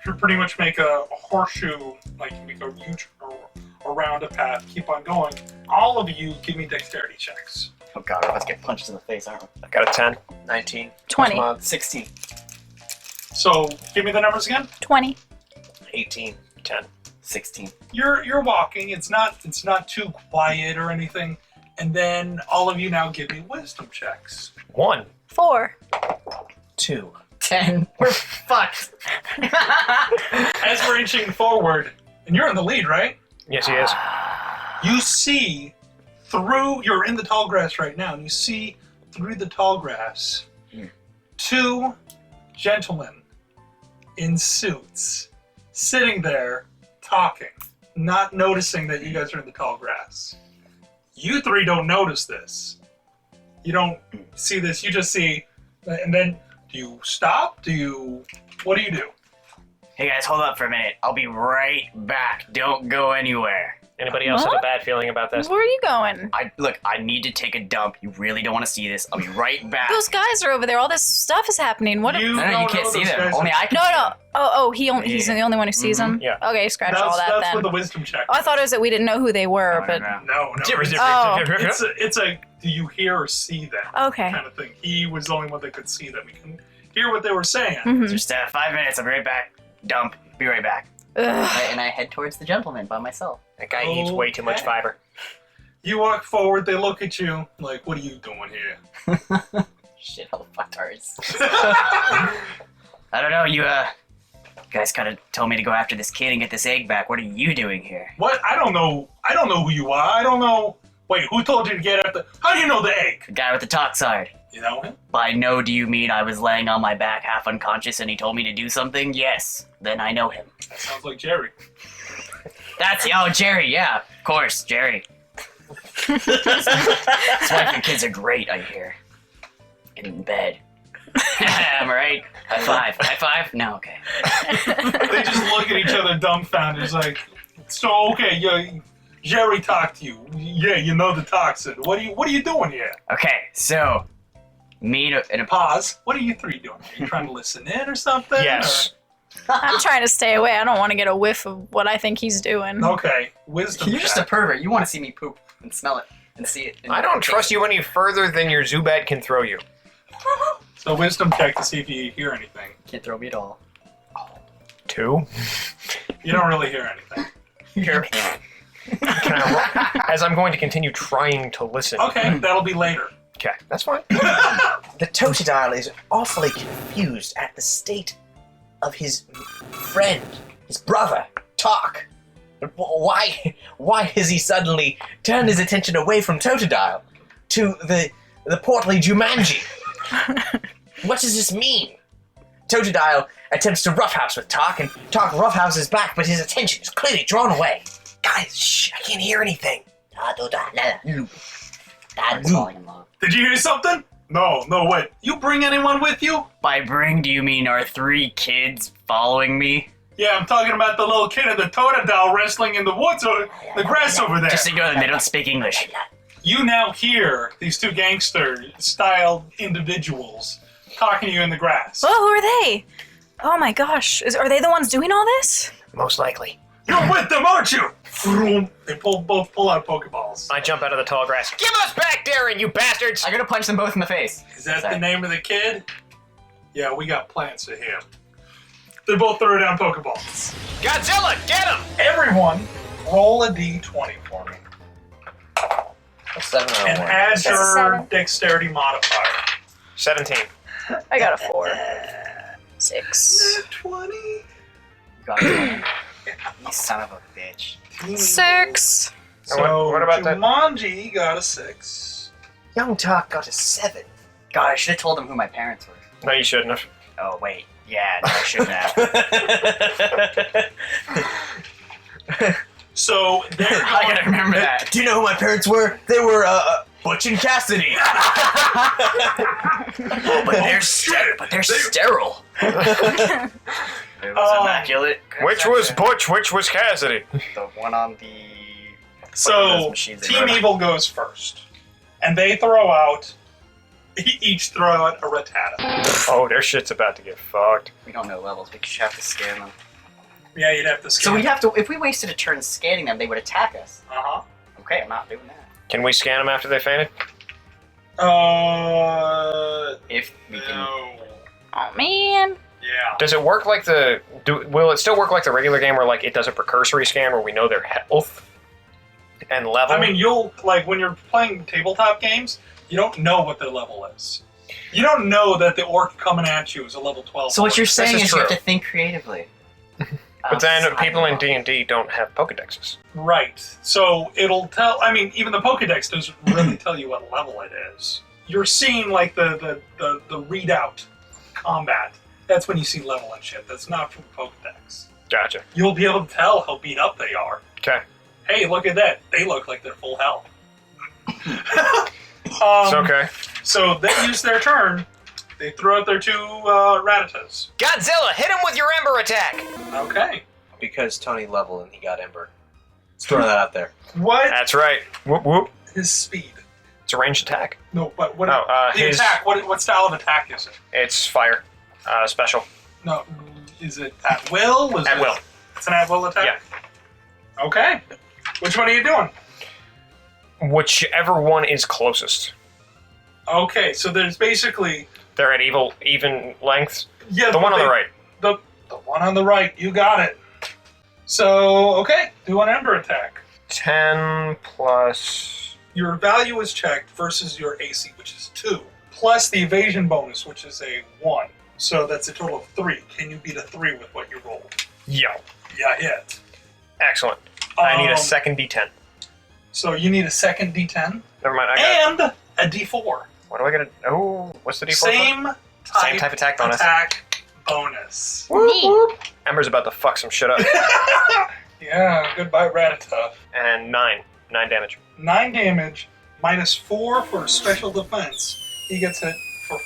You pretty much make a horseshoe, like you make a huge around a path, keep on going. All of you give me dexterity checks. Oh god, we're about to get punches in the face, aren't we? I got a 10. 19. 20. 16. So give me the numbers again. 20. 18. 10. 16. You're walking. It's not too quiet or anything. And then all of you now give me wisdom checks. 1. 4. 2. 10. We're fucked. As we're inching forward, and you're in the lead, right? Yes, he is. You see through. You're in the tall grass right now, and you see through the tall grass 2 gentlemen in suits sitting there talking, not noticing that you guys are in the tall grass. You 3 don't notice this. You don't see this. You just see, and then do you stop? What do you do? Hey guys, hold up for a minute. I'll be right back. Don't go anywhere. Anybody else have a What? bad feeling about this? Where are you going? I need to take a dump. You really don't want to see this. I'll be right back. Those guys are over there. All this stuff is happening. What? You No, don't you can't know see those them. guys Only are- I can No, see no. them. Oh, he's Yeah. the only one who sees them? Yeah. Okay, scratch all that That's then. what the wisdom check. Oh, I thought it was that we didn't know who they were, No, but... no, no. No. Oh. It's a do you hear or see them Okay. kind of thing. He was the only one that could see them. He can hear what they were saying. Mhm. Just 5 minutes. I'll be right back. Dump. Be right back. Ugh. And I head towards the gentleman by myself. That guy eats way too much Okay. fiber. You walk forward, they look at you like, what are you doing here? Shit, how the fuck are I don't know, you guys kind of told me to go after this kid and get this egg back. What are you doing here? What? I don't know who you are. I don't know. Wait, who told you to get at the... How do you know the egg? The guy with the talk side. You know him? By no, do you mean I was laying on my back half unconscious and he told me to do something? Yes. Then I know him. That sounds like Jerry. Jerry, yeah. Of course, Jerry. His wife and kids are great, I hear. In bed. Am I right? High five. High five? No, okay. They just look at each other dumbfounded. It's like, so okay, yeah, Jerry talked to you. Yeah, you know the toxin. What are you doing here? Okay, so me and a Pause. What are you 3 doing? Are you trying to listen in or something? Yes. I'm trying to stay away. I don't want to get a whiff of what I think he's doing. Or- okay. Wisdom You're just a check. pervert. You want to see me poop and smell it and see it. I don't trust you any further than your Zubat can throw you. So wisdom check to see if you hear anything. Can't throw me at all. 2. You don't really hear anything. You're Can I roll? As I'm going to continue trying to listen. Okay, that'll be later. Okay, that's fine. The Totodile is awfully confused at the state of his friend, his brother, Tark. Why has he suddenly turned his attention away from Totodile to the portly Jumanji? What does this mean? Totodile attempts to roughhouse with Tark, and Tark roughhouses back, but his attention is clearly drawn away. Guys, shh, I can't hear anything. I'm falling in love. Did you hear something? No, wait. You bring anyone with you? By bring, do you mean our 3 kids following me? Yeah, I'm talking about the little kid in the Totodile wrestling in the woods or the grass over there. Just ignore them. They don't speak English. You now hear these 2 gangster-style individuals talking to you in the grass. Oh, who are they? Oh my gosh. Are they the ones doing all this? Most likely. You're with them, aren't you? Vroom. They both pull out Pokeballs. I jump out of the tall grass. Give us back, Darren, you bastards! I'm gonna punch them both in the face. Is that Sorry. the name of the kid? Yeah, we got plans for him. They both throw down Pokeballs. Godzilla, get him! Everyone, roll a d20 for me. A 7 or a And 1. add That's a your 7. dexterity modifier. 17. I got a 4. 6. 20. God, you son of a bitch. 6. So, what about that? Jumanji got a 6. Young Tark got a 7. God, I should have told them who my parents were. No, you shouldn't have. Oh, wait. Yeah, no, I shouldn't have. So, they're I gotta remember that. Do you know who my parents were? They were, Butch and Cassidy. But they're sterile. It was immaculate. Which was Butch, which was Cassidy? The one on the... So, those machines they Team run. Evil goes first. And they throw out, each throw out a Rattata. Oh, their shit's about to get fucked. We don't know levels. We just have to scan them. Yeah, you'd have to scan. So we'd have to. If we wasted a turn scanning them, they would attack us. Uh-huh. Okay, I'm not doing that. Can we scan them after they fainted? If we can. No. Oh man. Yeah. Does it work like the... will it still work like the regular game where like it does a precursory scan where we know their health and level? I mean, you'll, like, when you're playing tabletop games, you don't know what their level is. You don't know that the orc coming at you is a level 12. So what you're This saying is is you have true. to think creatively. But then Outside people in the box. D&D don't have Pokedexes. Right. So it'll tell, I mean, even the Pokedex doesn't really tell you what level it is. You're seeing, like, the readout combat. That's when you see level and shit. That's not from Pokedex. Gotcha. You'll be able to tell how beat up they are. Okay. Hey, look at that. They look like they're full health. It's okay. So they use their turn. They throw out their 2 Rattatas. Godzilla, hit him with your Ember attack! Okay. Because Tony leveled and he got Ember. Let's throw that out there. What That's right. Whoop whoop. his speed? It's a ranged attack. No, but what Oh, the his... attack? What style of attack is it? It's fire. Special. No, is it at will? At will. It's an at will attack. Yeah. Okay. Which one are you doing? Whichever one is closest. Okay, so there's basically They're at even lengths. yeah The one on the right. The one on the right. You got it. So okay, do an Ember attack. 10 plus... Your value is checked versus your AC, which is 2, plus the evasion bonus, which is a 1. So that's a total of 3. Can you beat a 3 with what you rolled? Yeah. Yeah, hit. Excellent. I need a Um, second D10. So you need a second D10 Never mind. I got... and a D4. What do I get? Oh, what's the D4? Same type attack bonus. Attack bonus. Neat. Ember's about to fuck some shit up. Yeah, goodbye, Rattata. And 9. 9 damage. 9 damage, minus 4 for special defense. He gets hit for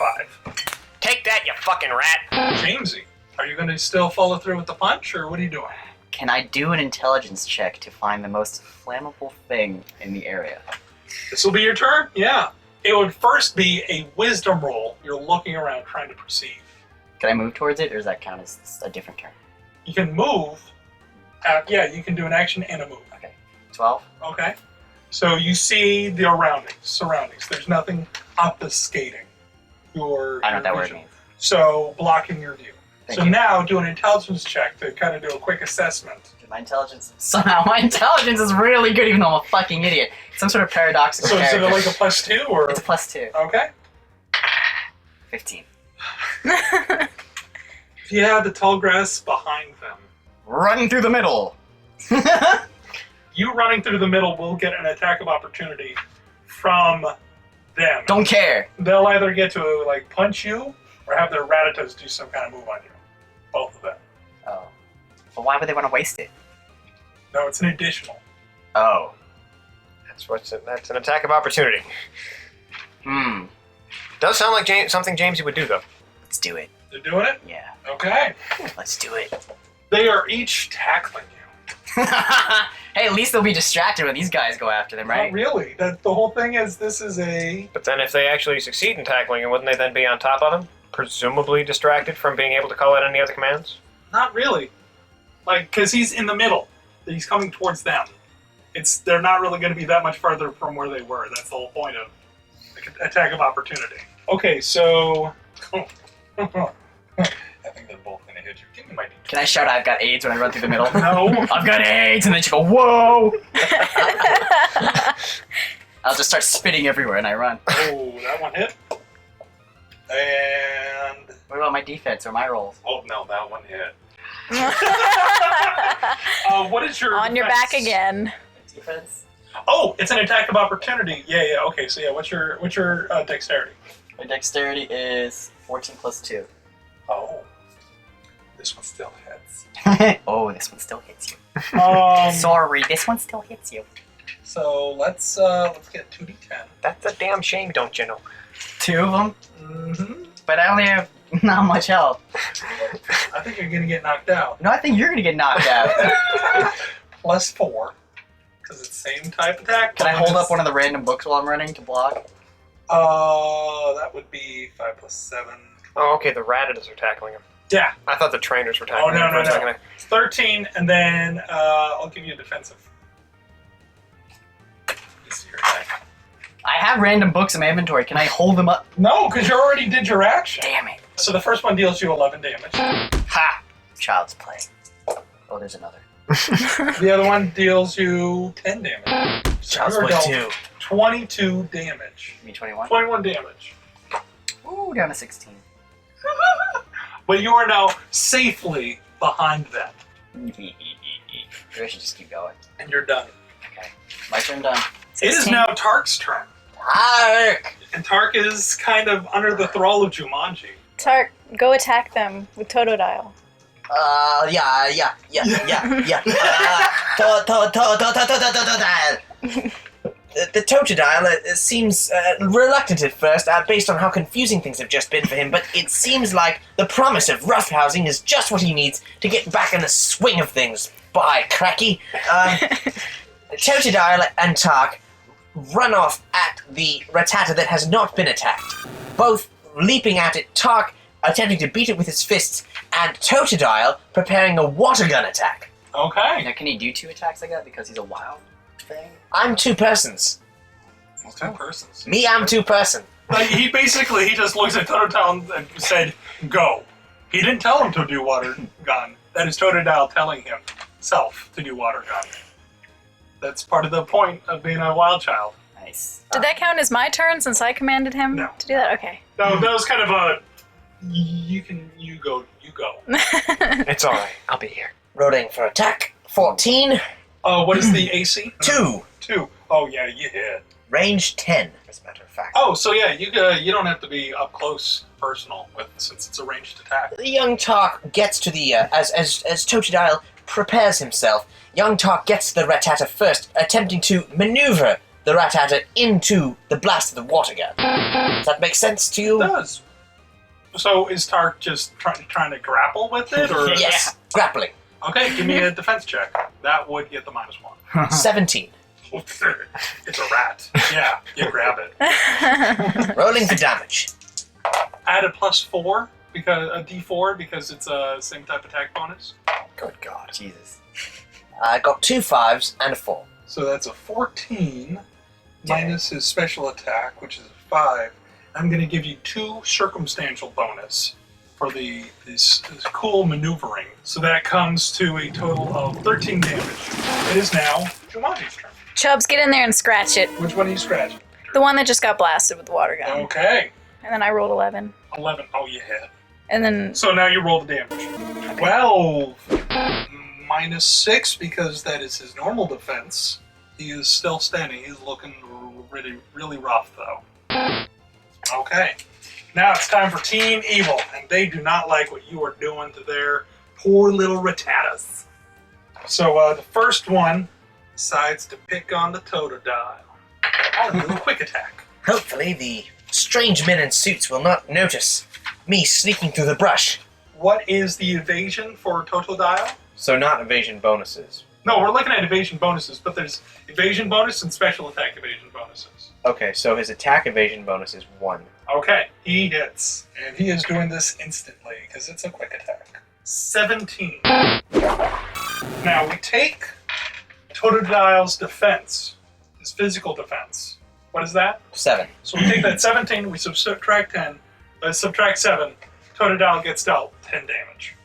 5. Take that, you fucking rat! Jamesy, are you going to still follow through with the punch, or what are you doing? Can I do an intelligence check to find the most flammable thing in the area? This will be your turn? Yeah. It would first be a wisdom roll. You're looking around trying to perceive. Can I move towards it, or does that count as a different turn? You can move. Yeah, you can do an action and a move. Okay. 12? Okay. So you see the surroundings. There's nothing obfuscating your I don't know what that word vision. means. So blocking your view. Thank So you. now do an intelligence check to kind of do a quick assessment. My intelligence... Somehow my intelligence is really good even though I'm a fucking idiot. Some sort of paradoxical So is it character. like a +2 or? It's a +2. Okay. 15. If you have the tall grass behind them, Run through the middle! you running through the middle will get an attack of opportunity from them. Don't care. They'll either get to like punch you or have their Rattatas do some kind of move on you. Both of them. Oh. But why would they want to waste it? No, it's an additional. Oh. That's an attack of opportunity. Does sound like something Jamesy would do, though. Let's do it. They're doing it? Yeah. Okay. Let's do it. They are each tackling you. Hey, at least they'll be distracted when these guys go after them, right? Not really. The whole thing is this is a... But then if they actually succeed in tackling him, wouldn't they then be on top of him? Presumably distracted from being able to call out any other commands? Not really. Like, because he's in the middle. He's coming towards them. They're not really going to be that much farther from where they were. That's the whole point of the attack of opportunity. Okay, so... I think they're both going to hit you. Give me my D20. Can I shout I've got AIDS when I run through the middle? No. I've got AIDS! And then she go, whoa! I'll just start spitting everywhere and I run. Oh, that one hit. And... What about my defense or my rolls? Oh, no, that one hit. What is your On your defense? back again. Defense? Oh, it's an attack of opportunity. Yeah. Okay, so yeah, what's your dexterity? My dexterity is 14 plus 2. Oh, this one still hits. Oh, this one still hits you. Um, Sorry, this one still hits you. so let's get 2d10. That's a damn shame, don't you know? 2 of them? Mm-hmm. But I only have not much health. I think you're gonna get knocked out. No, I think you're gonna get knocked out. +4, because it's same type attack. Can I hold up one of the random books while I'm running to block? That would be 5 + 7. Oh, okay, the Rattatas are tackling him. Yeah. I thought the trainers were tackling Oh, no, him for a no. second. 13, and then I'll give you a defensive. This is your attack. I have random books in my inventory. Can I hold them up? No, because you already did your action. Damn it. So the first one deals you 11 damage. Ha! Child's play. Oh, there's another. The other one deals you 10 damage. So Child's you're play dealt 2. 22 damage. Me 21. 21 damage. Ooh, down to 16. But you are now safely behind them. Maybe I should just keep going. And you're done. Okay. My turn done. It is 16. now Tark's turn. Tark! And Tark is kind of under the thrall of Jumanji. Tark, go attack them with Totodile. Yeah. The Totodile seems reluctant at first, based on how confusing things have just been for him, but it seems like the promise of roughhousing is just what he needs to get back in the swing of things. By cracky. Totodile and Tark run off at the Rattata that has not been attacked, both leaping at it, Tark attempting to beat it with his fists, and Totodile preparing a water gun attack. Okay. Now, can he do 2 attacks like that because he's a wild thing? I'm 2 persons. Two persons. Me, I'm 2 person. Like, he just looks at Totodile and said, go. He didn't tell him to do water gun. That is Totodile telling himself to do water gun. That's part of the point of being a wild child. Nice. Did that count as my turn since I commanded him No. to do that? Okay. No, that was kind of a, you go. It's alright. I'll be here. Rolling for attack. 14. What is the AC? 2. 2. Oh, yeah, you hit. Range 10, as a matter of fact. Oh, so yeah, you don't have to be up close personal with since it's a ranged attack. The young Tark gets to the, as Totodile prepares himself, young Tark gets to the Rattata first, attempting to maneuver the Rattata into the blast of the water gun. Does that make sense to you? It does. So is Tark just trying to grapple with it, or Yes. Grappling. Okay, give me a defense check. That would get the -1. 17. It's a rat. Yeah, you grab it. Rolling for damage. Add a +4 because a D4 because it's a same type attack bonus. Good God. Jesus. I got 2 5s and a 4. So that's a 14 minus his special attack, which is a 5. I'm going to give you 2 circumstantial bonus for this cool maneuvering. So that comes to a total of 13 damage. It is now Jumanji's turn. Chubbs, get in there and scratch it. Which one are you scratching? The one that just got blasted with the water gun. Okay. And then I rolled 11. 11. Oh, you hit. And then So now you roll the damage. 12 -6 because that is his normal defense. He is still standing. He's looking really, really rough, though. Okay. Now it's time for Team Evil, and they do not like what you are doing to their poor little Rattatas. So the first one decides to pick on the Totodile. I'll do a quick attack. Hopefully the strange men in suits will not notice me sneaking through the brush. What is the evasion for Totodile? So not evasion bonuses. No, we're looking at evasion bonuses, but there's evasion bonus and special attack evasion bonuses. Okay, so his attack evasion bonus is 1. Okay, he hits. And he is doing this instantly, because it's a quick attack. 17. Now, we take Totodile's defense, his physical defense. What is that? 7. So we take that 17, we subtract 10, subtract 7, Totodile gets dealt 10 damage.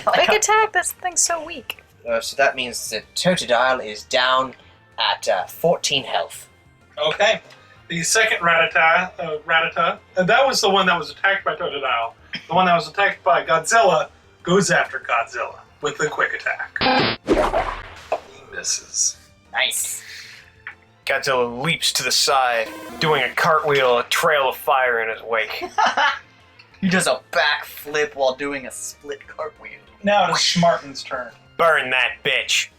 quick attack? This thing's so weak. So that means that Totodile is down at 14 health. Okay. The second Rattata, and that was the one that was attacked by Totodile. The one that was attacked by Godzilla goes after Godzilla with the quick attack. He misses. Nice. Godzilla leaps to the side, doing a cartwheel, a trail of fire in his wake. He does a backflip while doing a split cartwheel. Now it is Smarten's turn. Burn that bitch.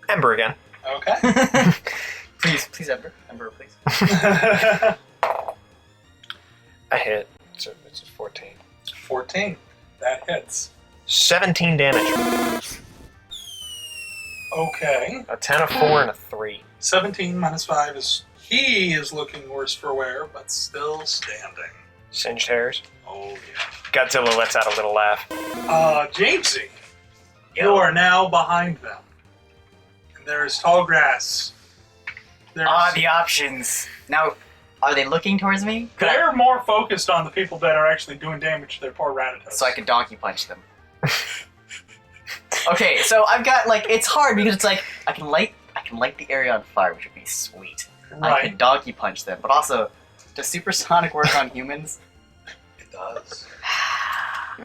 Ember again. Okay. Please, Ember. Ember, please. I hit. So it's a 14. 14. That hits. 17 damage. Okay. A 10, a 4, and a 3. 17 minus 5 is... He is looking worse for wear, but still standing. Singed hairs. Oh, yeah. Godzilla lets out a little laugh. Jamesy, you are now behind them. And there is tall grass. There's, The options. Now, are they looking towards me? they're more focused on the people that are actually doing damage to their poor Rattatas. So I could donkey punch them. Okay, so I've got it's hard because it's like I can light the area on fire, which would be sweet. I Right. could donkey punch them, but also, does supersonic work on humans? It does.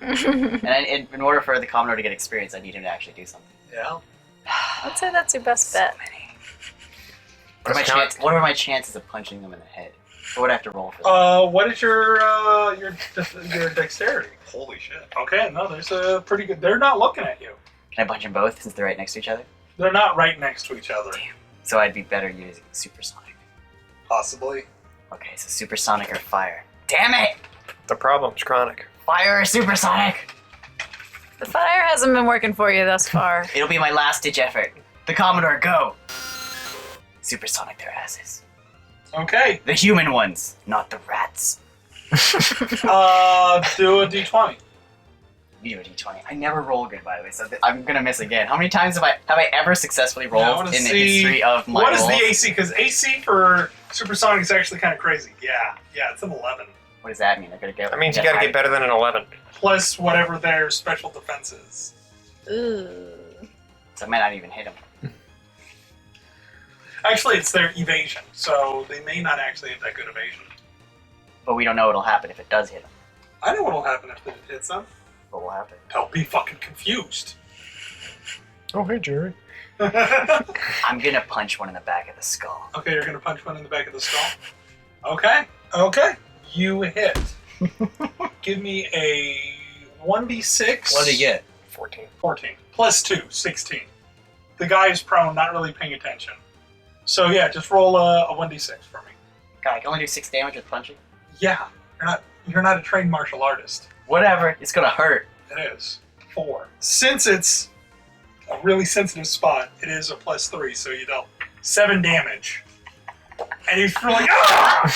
And in order for the Commodore to get experience, I need him to actually do something. Yeah. I'd say that's your best bet. What are my chances of punching them in the head? Or would I have to roll for that? What is your dexterity? Holy shit. Okay, no, there's a pretty good. They're not looking at you. Can I punch them both since they're right next to each other? They're not right next to each other. So I'd be better using supersonic. Possibly. Okay, so supersonic or fire. Damn it! The problem's chronic. Fire or supersonic? The fire hasn't been working for you thus far. It'll be my last ditch effort. The Commodore, go! Supersonic their asses. Okay. The human ones, not the rats. Do a d20. You do a d20. I never roll good, by the way, so I'm gonna miss again. How many times have I ever successfully Yeah, I rolled wanna in the see- history of my What is rolls? the AC? Because AC for supersonic is actually kind of crazy. Yeah, it's an 11. What does that mean? They're gonna get. That means you gotta get better than an 11. Plus whatever their special defense is. Ooh. So I might not even hit them. Actually, it's their evasion, so they may not actually have that good evasion. But we don't know what'll happen if it does hit them. I know what'll happen if it hits them. What will happen? They'll be fucking confused. Oh, hey, Jerry. I'm gonna punch one in the back of the skull. Okay, you're gonna punch one in the back of the skull. Okay. You hit. Give me a 1d6. What did he get? 14. 14. Plus 2, 16. The guy is prone, not really paying attention. So yeah, just roll a 1d6 for me. God, I can only do 6 damage with punching? Yeah, you're not a trained martial artist. Whatever, it's gonna hurt. It is 4. Since it's a really sensitive spot, it is a plus 3, so you dealt 7 damage. And he's like, ah!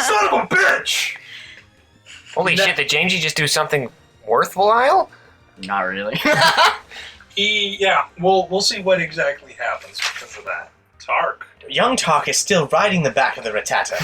Son of a bitch! Holy shit, did Jamesy just do something worthwhile? Not really. We'll see what exactly happens because of that. Tark. Young Tark is still riding the back of the Rattata,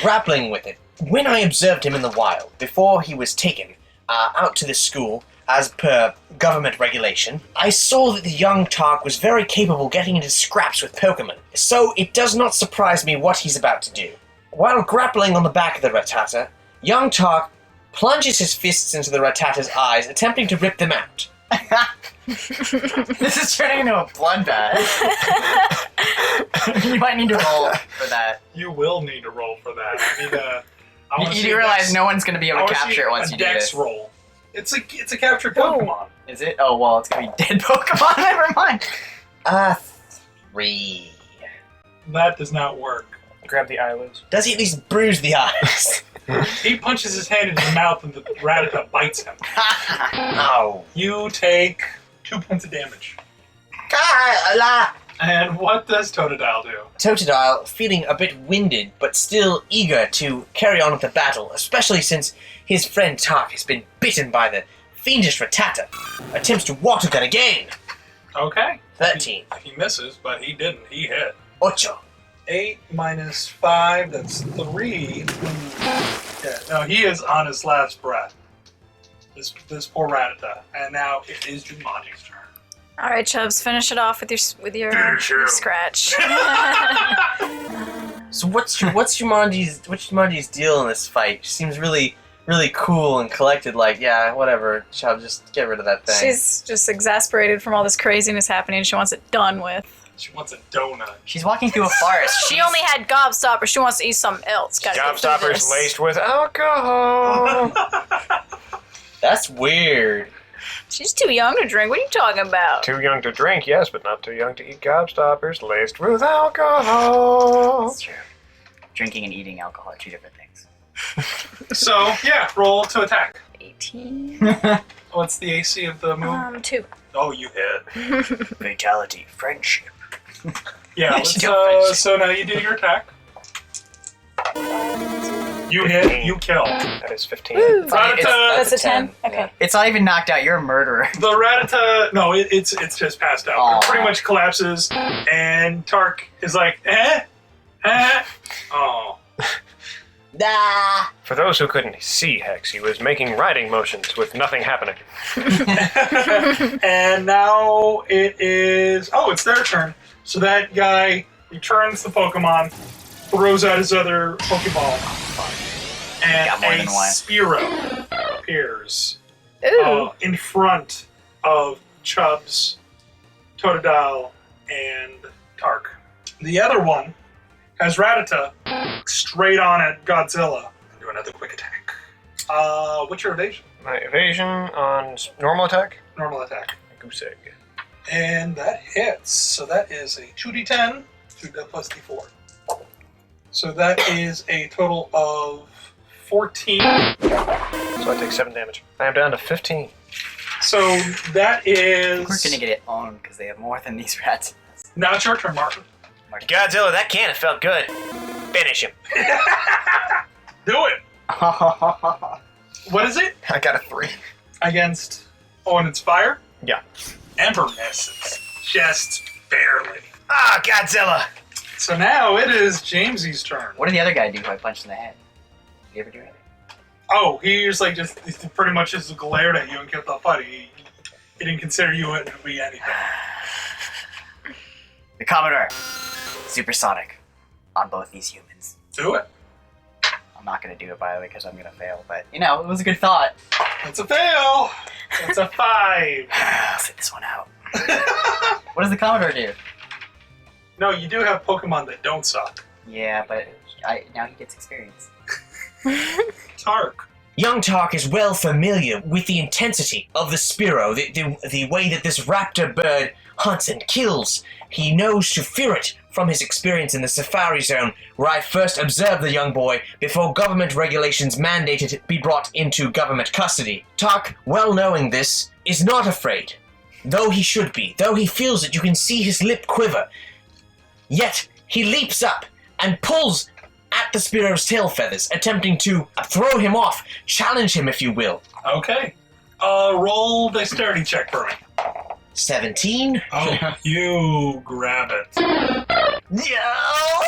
grappling with it. When I observed him in the wild, before he was taken out to the school, as per government regulation, I saw that the young Tark was very capable getting into scraps with Pokemon, so it does not surprise me what he's about to do. While grappling on the back of the Rattata, young Tark plunges his fists into the Rattata's eyes, attempting to rip them out. This is turning into a bloodbath. You might need to roll for that. You will need to roll for that. I need a. You do realize no one's gonna be able to capture it once you do Dex this. roll. It's a captured Pokemon. Is it? Oh well, it's gonna be dead Pokemon. Never mind. 3. That does not work. Grab the eyelids. Does he at least bruise the eyes? He punches his hand into the mouth and the Rattata bites him. No. You take 2 points of damage. Carla! And what does Totodile do? Totodile, feeling a bit winded, but still eager to carry on with the battle, especially since his friend Tark has been bitten by the fiendish Rattata, attempts to water gun again. Okay. 13. He misses, but he didn't. He hit. Ocho. 8 minus 5, that's 3. Yeah, no, he is on his last breath. This poor Rattata. And now it is Jumanji's turn. All right, Chubbs, finish it off with your Finish him. scratch. So what's Jumanji's deal in this fight? She seems really cool and collected, like, yeah, whatever, Chubb, just get rid of that thing. She's just exasperated from all this craziness happening. She wants it done with. She wants a donut. She's walking through a forest. She only had Gobstopper. She wants to eat something else. Gotta get through Gobstoppers this. laced with alcohol. That's weird. She's too young to drink. What are you talking about? Too young to drink, yes, but not too young to eat gobstoppers laced with alcohol. That's true. Drinking and eating alcohol are 2 different things. So, yeah, roll to attack. 18. What's the AC of the move? 2. Oh, you hit. Fatality, friendship. Yeah, She let's, don't finish. so now you do your attack. You hit, you kill. That is 15. Woo. Rattata! That's a 10? Okay. Yeah. It's not even knocked out. You're a murderer. The Rattata, no, it's just passed out. Aw. It pretty much collapses, and Tark is like, Oh. Nah. For those who couldn't see Hex, he was making riding motions with nothing happening. And now it is, it's their turn. So that guy returns the Pokemon, throws out his other Pokeball, and Got more a than one. Spearow appears Ooh. in front of Chubbs, Totodile, and Tark. The other one has Rattata straight on at Godzilla and do another quick attack. What's your evasion? My evasion on normal attack? Normal attack. Goose egg. And that hits. So that is a 2d10 plus d4. So that is a total of 14. So I take 7 damage. I am down to 15. So that is... We're gonna get it on because they have more than these rats. Now it's your turn, Martin. Godzilla, that cannon felt good. Finish him. Do it! What is it? I got a 3. Against... Oh, and it's fire? Yeah. Ember misses. Just barely. Ah, Godzilla! So now it is Jamesy's turn. What did the other guy do who I punched in the head? Did he ever do anything? Oh, he was like just he pretty much just glared at you and kept on fighting. He didn't consider you to be anything. The Commodore. Supersonic. On both these humans. Do it. I'm not gonna do it, by the way, because I'm gonna fail. But, you know, it was a good thought. It's a fail. It's a 5. I'll sit this one out. What does the Commodore do? No, you do have Pokemon that don't suck. Yeah, but now he gets experience. Tark. Young Tark is well familiar with the intensity of the Spearow, the way that this raptor bird hunts and kills. He knows to fear it from his experience in the Safari Zone, where I first observed the young boy before government regulations mandated it be brought into government custody. Tark, well knowing this, is not afraid. Though he should be, though he feels it, you can see his lip quiver. Yet, he leaps up and pulls at the Spearow's tail feathers, attempting to throw him off, challenge him if you will. Okay. Roll dexterity check for me. 17. Oh, you grab it. No!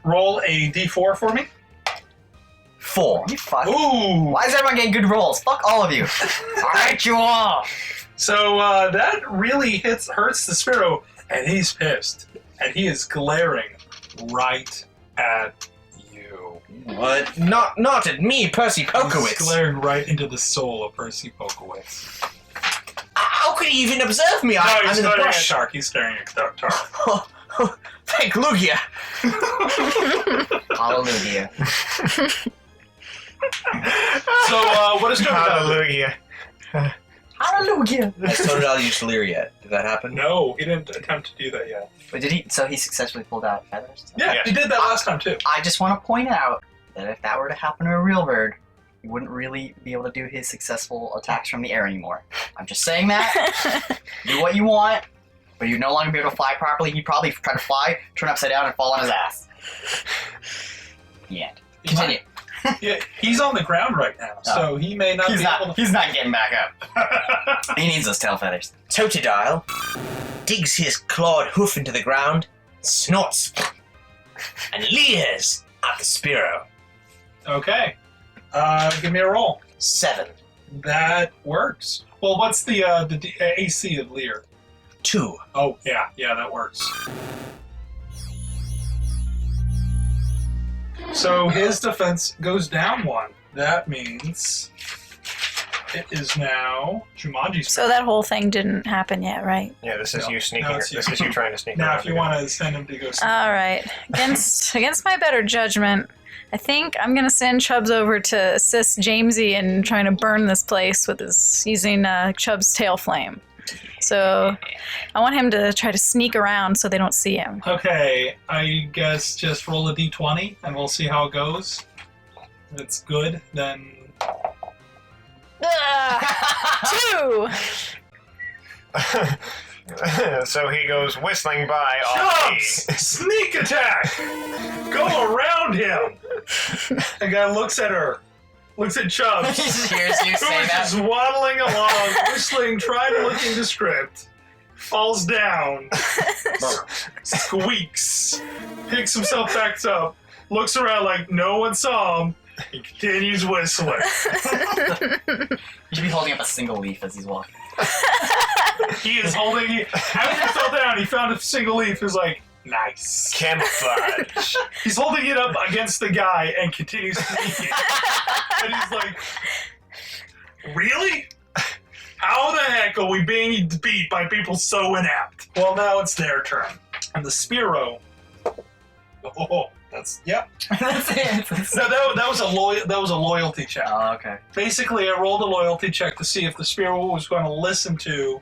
Roll a d4 for me. 4. You fuck. Ooh. Why is everyone getting good rolls? Fuck all of you. I hate you all. So that really hurts the Spearow, and he's pissed. And he is glaring right at you. What? Not at me, Percy He's Pokéwitz. glaring right into the soul of Percy Pokéwitz. How could he even observe me? No, I'm he's in the staring at brush. Tark. He's staring at Tark. Thank Lugia. Halle-lugia. So, what is Totodile? Hallelujah. Halle-lugia. Has Totodile used Leer yet? Did that happen? No, he didn't attempt to do that yet. But did he? So he successfully pulled out feathers? Yeah, Yeah. he did that last time too. I just want to point out that if that were to happen to a real bird, he wouldn't really be able to do his successful attacks from the air anymore. I'm just saying that. Do what you want, but you'd no longer be able to fly properly. He'd probably try to fly, turn upside down, and fall on his ass. The end. Continue. Yeah, he's on the ground right now, so he may not He's be able not. to. He's not getting back up. He needs those tail feathers. Totodile digs his clawed hoof into the ground, snorts, and leers at the Spearow. Okay. Give me a roll. 7. That works. Well, what's the AC of Lear? 2. Oh, yeah, that works. So his defense goes down 1. That means it is now Jumanji's So that whole thing didn't happen yet, right? Yeah, this is No. you sneaking. No, it's you. This is you trying to sneak. Now, around if you again. want to send him to go see. All right. Against my better judgment, I think I'm gonna send Chubbs over to assist Jamesy in trying to burn this place with using Chubbs' tail flame. So I want him to try to sneak around so they don't see him. Okay, I guess just roll a d20 and we'll see how it goes. If it's good, then. 2. So he goes whistling by off Chubbs! Sneak attack! Go around him! The guy looks at her, looks at Chubbs, He just hears you who say is that. just waddling along, whistling, trying to look indescript, falls down, squeaks, picks himself back up, looks around like no one saw him, and continues whistling. He should be holding up a single leaf as he's walking. He is holding, after he fell down, he found a single leaf. He was like, nice. Camouflage. He's holding it up against the guy and continues speaking. And he's like, really? How the heck are we being beat by people so inept? Well, now it's their turn. And the Spearow. Oh, that's, yep. That's it. No, that was a loyalty check. Oh, okay. Basically, I rolled a loyalty check to see if the Spearow was going to listen to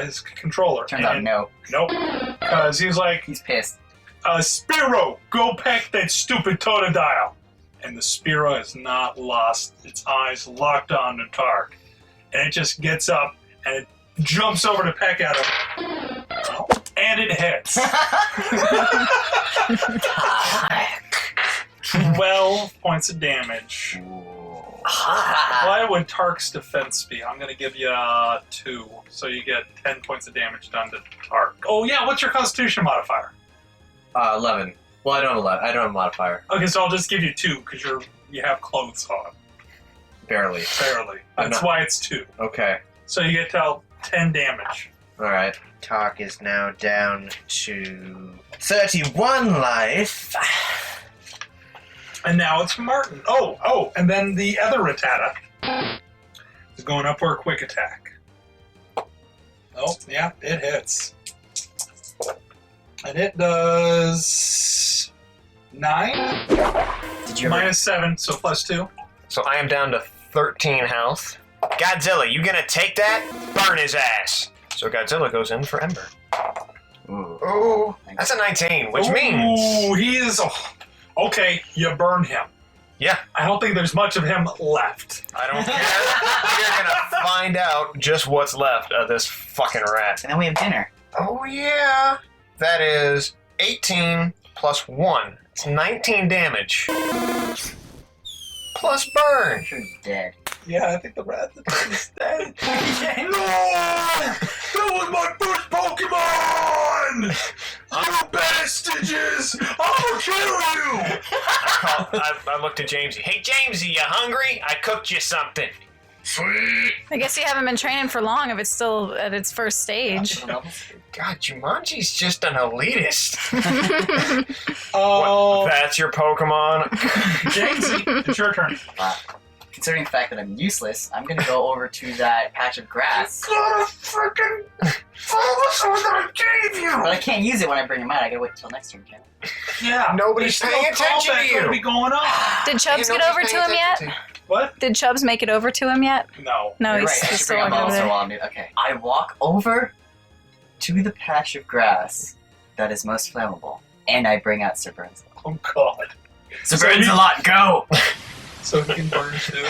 his controller. Turns out And no. Nope. Because he was like, He's pissed. Spearow, go peck that stupid Totodile. And the Spearow has not lost its eyes locked on to Tark. And it just gets up and it jumps over to peck at him. And it hits. 12 points of damage. Why would Tark's defense be? I'm going to give you 2. So you get 10 points of damage done to Tark. Oh, yeah, what's your Constitution modifier? 11. Well, I don't have a modifier. Okay, so I'll just give you 2 because you have clothes on. Barely. Barely. I'm That's not- why it's 2. Okay. So you get to 10 damage. Alright. Tark is now down to 31 life. And now it's Martin. Oh, and then the other Rattata is going up for a quick attack. Oh, yeah, it hits. And it does 9 Did you ever... minus 7, so plus 2. So I am down to 13 health. Godzilla, you gonna take that? Burn his ass. So Godzilla goes in for Ember. Ooh. Ooh, that's a 19, which means... Ooh, he is... okay, you burn him. Yeah. I don't think there's much of him left. I don't care. We're gonna find out just what's left of this fucking rat. And then we have dinner. Oh yeah. That is 18 plus 1. It's 19 damage. Plus burn. You're dead. Yeah, I think the rat is dead. No! That was my first Pokemon! You bastages! I'll kill you! I looked at Jamesy. Hey Jamesy, you hungry? I cooked you something. Sweet! I guess you haven't been training for long if it's still at its first stage. God, Jumanji's just an elitist. Oh, That's your Pokemon? Jamesy, it's your turn. Considering the fact that I'm useless, I'm gonna go over to that patch of grass. Gotta freaking follow what I gave you! But I can't use it when I bring him out. I gotta wait until next turn, can't I? Yeah, Nobody's there's paying still attention combat to you. gonna be going on. Did Chubbs get over to him yet? What? Did Chubbs make it over to him yet? No. No, You're he's right, I should still bring out over Monster there. while I'm doing. Okay. I walk over to the patch of grass that is most flammable, and I bring out Sir Burns. Oh, God. Sir Burns a lot, go! So he can burn too?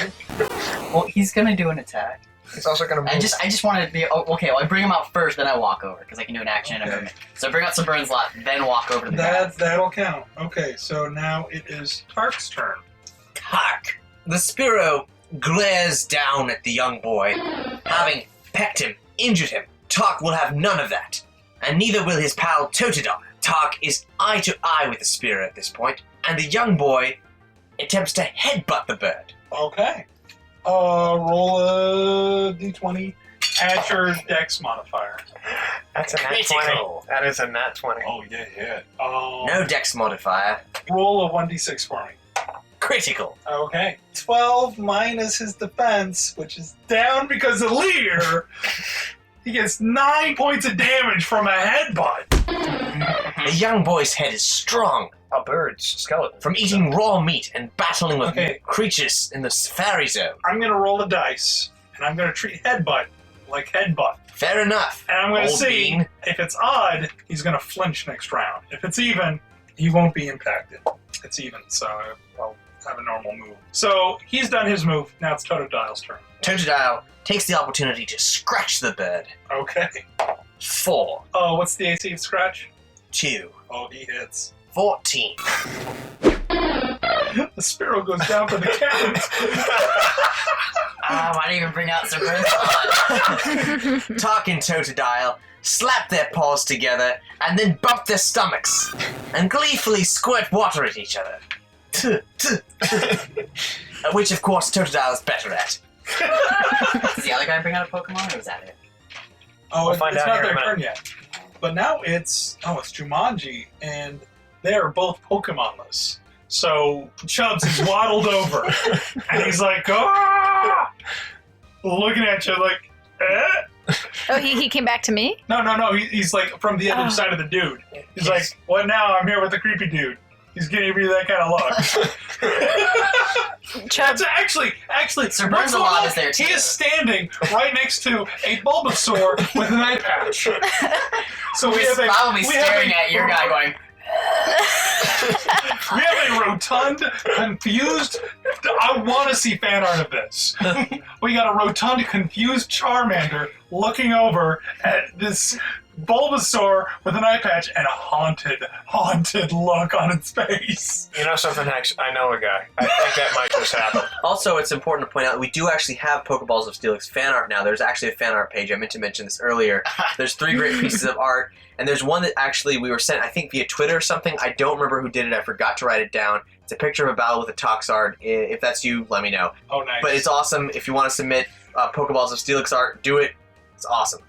Well, he's gonna do an attack. He's also gonna move. I just wanted to be okay. Well, I bring him out first, then I walk over because I can do an action and a Okay. movement. So I bring out Sir Burns a lot, then walk over to the grass. That'll count. Okay, so now it is Tark's turn. Tark. The Spearow glares down at the young boy. Having pecked him, injured him, Tark will have none of that. And neither will his pal Totodile. Tark is eye to eye with the Spearow at this point, and the young boy attempts to headbutt the bird. Okay. Roll a d20. Add your dex modifier. That's a nat 20. Critical. That is a nat 20. Oh, yeah, hit. No dex modifier. Roll a 1d6 for me. Critical. Okay. 12 minus his defense, which is down because of Lear. He gets 9 points of damage from a headbutt. The young boy's head is strong A bird's skeleton. from eating raw meat and battling with Okay. creatures in the safari zone. I'm going to roll a dice, and I'm going to treat headbutt like headbutt. Fair enough. And I'm going to Old see bean. if it's odd, he's going to flinch next round. If it's even, he won't be impacted. It's even, so I'll have a normal move. So he's done his move. Now it's Totodile's turn. Totodile takes the opportunity to scratch the bird. Okay. 4, What's the AC of Scratch? 2, Oh, he hits. 14. The sparrow goes down for the count. Why didn't you even bring out some rinse? Tark and Totodile slap their paws together and then bump their stomachs and gleefully squirt water at each other. Which, of course, Totodile is better at. Does the other guy bring out a Pokemon, or is that it? Oh, We'll find it's out not here in their a turn yet. But now it's Jumanji, and they are both Pokemonless. So Chubbs is waddled over, and he's like, ah! Looking at you like, eh? Oh, he came back to me? No. He's like from the other side of the dude. He's like, what now? I'm here with the creepy dude. He's giving me that kind of look. Chubbs, Actually, Sir what's Burnsalot going on? is there too. He is standing right next to a Bulbasaur with an eye patch. So He's probably staring at your guy going, We have a rotund, confused. I want to see fan art of this. We got a rotund, confused Charmander looking over at this Bulbasaur with an eye patch and a haunted look on its face. You know something, Hex? I know a guy. I think that might just happen. Also, it's important to point out that we do actually have Pokeballs of Steelix fan art now. There's actually a fan art page. I meant to mention this earlier. There's 3 great pieces of art, and there's one that actually we were sent, I think, via Twitter or something. I don't remember who did it. I forgot to write it down. It's a picture of a battle with a Toxard. If that's you, let me know. Oh, nice. But it's awesome. If you want to submit Pokeballs of Steelix art, do it. It's awesome.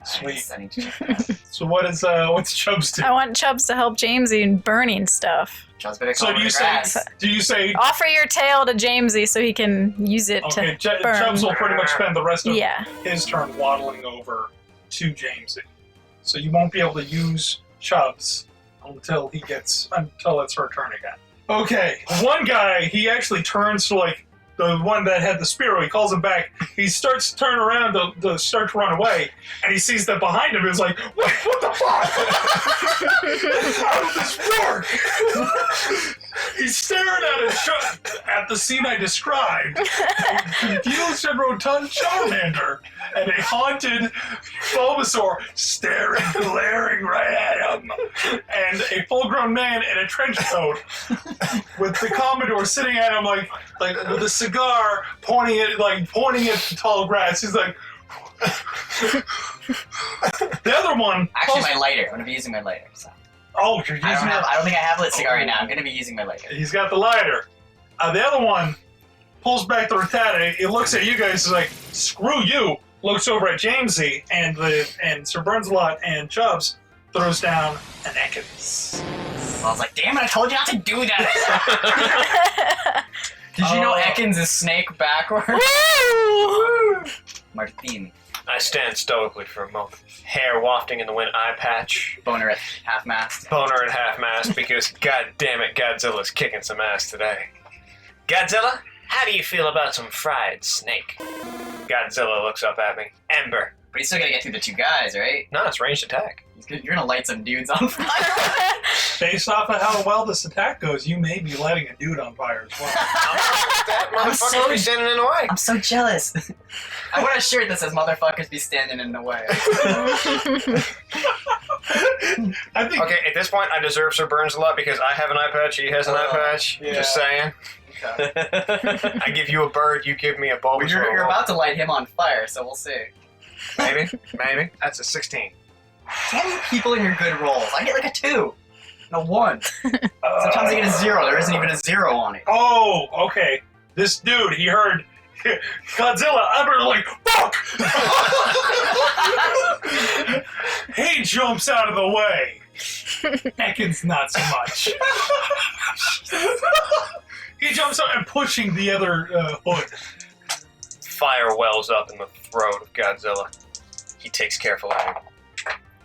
Sweet. Nice, I need to check that out. So what's Chubbs do? I want Chubbs to help Jamesy in burning stuff. John's better So call do you the say? grass. Do you say? Offer your tail to Jamesy so he can use it Okay, to burn. Chubbs will pretty much spend the rest of Yeah. his turn waddling over to Jamesy. So you won't be able to use Chubbs until it's her turn again. Okay, one guy, he actually turns to like the one that had the Spearow. He calls him back. He starts to turn around to start to run away, and he sees that behind him is like, wait, what the fuck? How did this work? He's staring at the scene I described. A confused and rotund Charmander and a haunted Bulbasaur glaring right at him. And a full-grown man in a trench coat with the Commodore sitting at him like with a cigar pointing at the tall grass. He's like the other one. Actually, my lighter. I'm gonna be using my lighter. So. Oh, you're using I it. don't think I have lit cigar right now. I'm gonna be using my lighter. He's got the lighter. The other one pulls back the Rattata. He looks at you guys. Is like, screw you. Looks over at Jamesy and Sir Burnsalot and Chubbs. Throws down an Ekans. I was like, damn it! I told you not to do that. Did you know Ekans is snake backwards? Martini. I stand stoically for a moment. Hair wafting in the wind, eye patch, Boner at half-mast. boner at half-mast because, god damn it, Godzilla's kicking some ass today. Godzilla, how do you feel about some fried snake? Godzilla looks up at me. Ember. But he's still gonna get through the 2 guys, right? No, it's ranged attack. You're gonna light some dudes on fire. Based off of how well this attack goes, you may be lighting a dude on fire as well. That motherfucker be standing in the way. I'm so jealous. I want a shirt that says "Motherfuckers be standing in the way." I think. Okay, at this point, I deserve Sir Burns a lot because I have an eye patch, he has an eye patch. yeah. Just saying. Okay. I give you a bird, you give me a Bulbasaur. You're about to light him on fire, so we'll see. Maybe. That's a 16. Damn you people in your good rolls. I get like a 2. And a 1. Sometimes I get a 0. There isn't even a 0 on it. Oh, okay. This dude, he heard Godzilla. I'm like, fuck! He jumps out of the way. Ekans not so much. He jumps up and pushing the other hood. Fire wells up in the throat of Godzilla. He takes careful aim.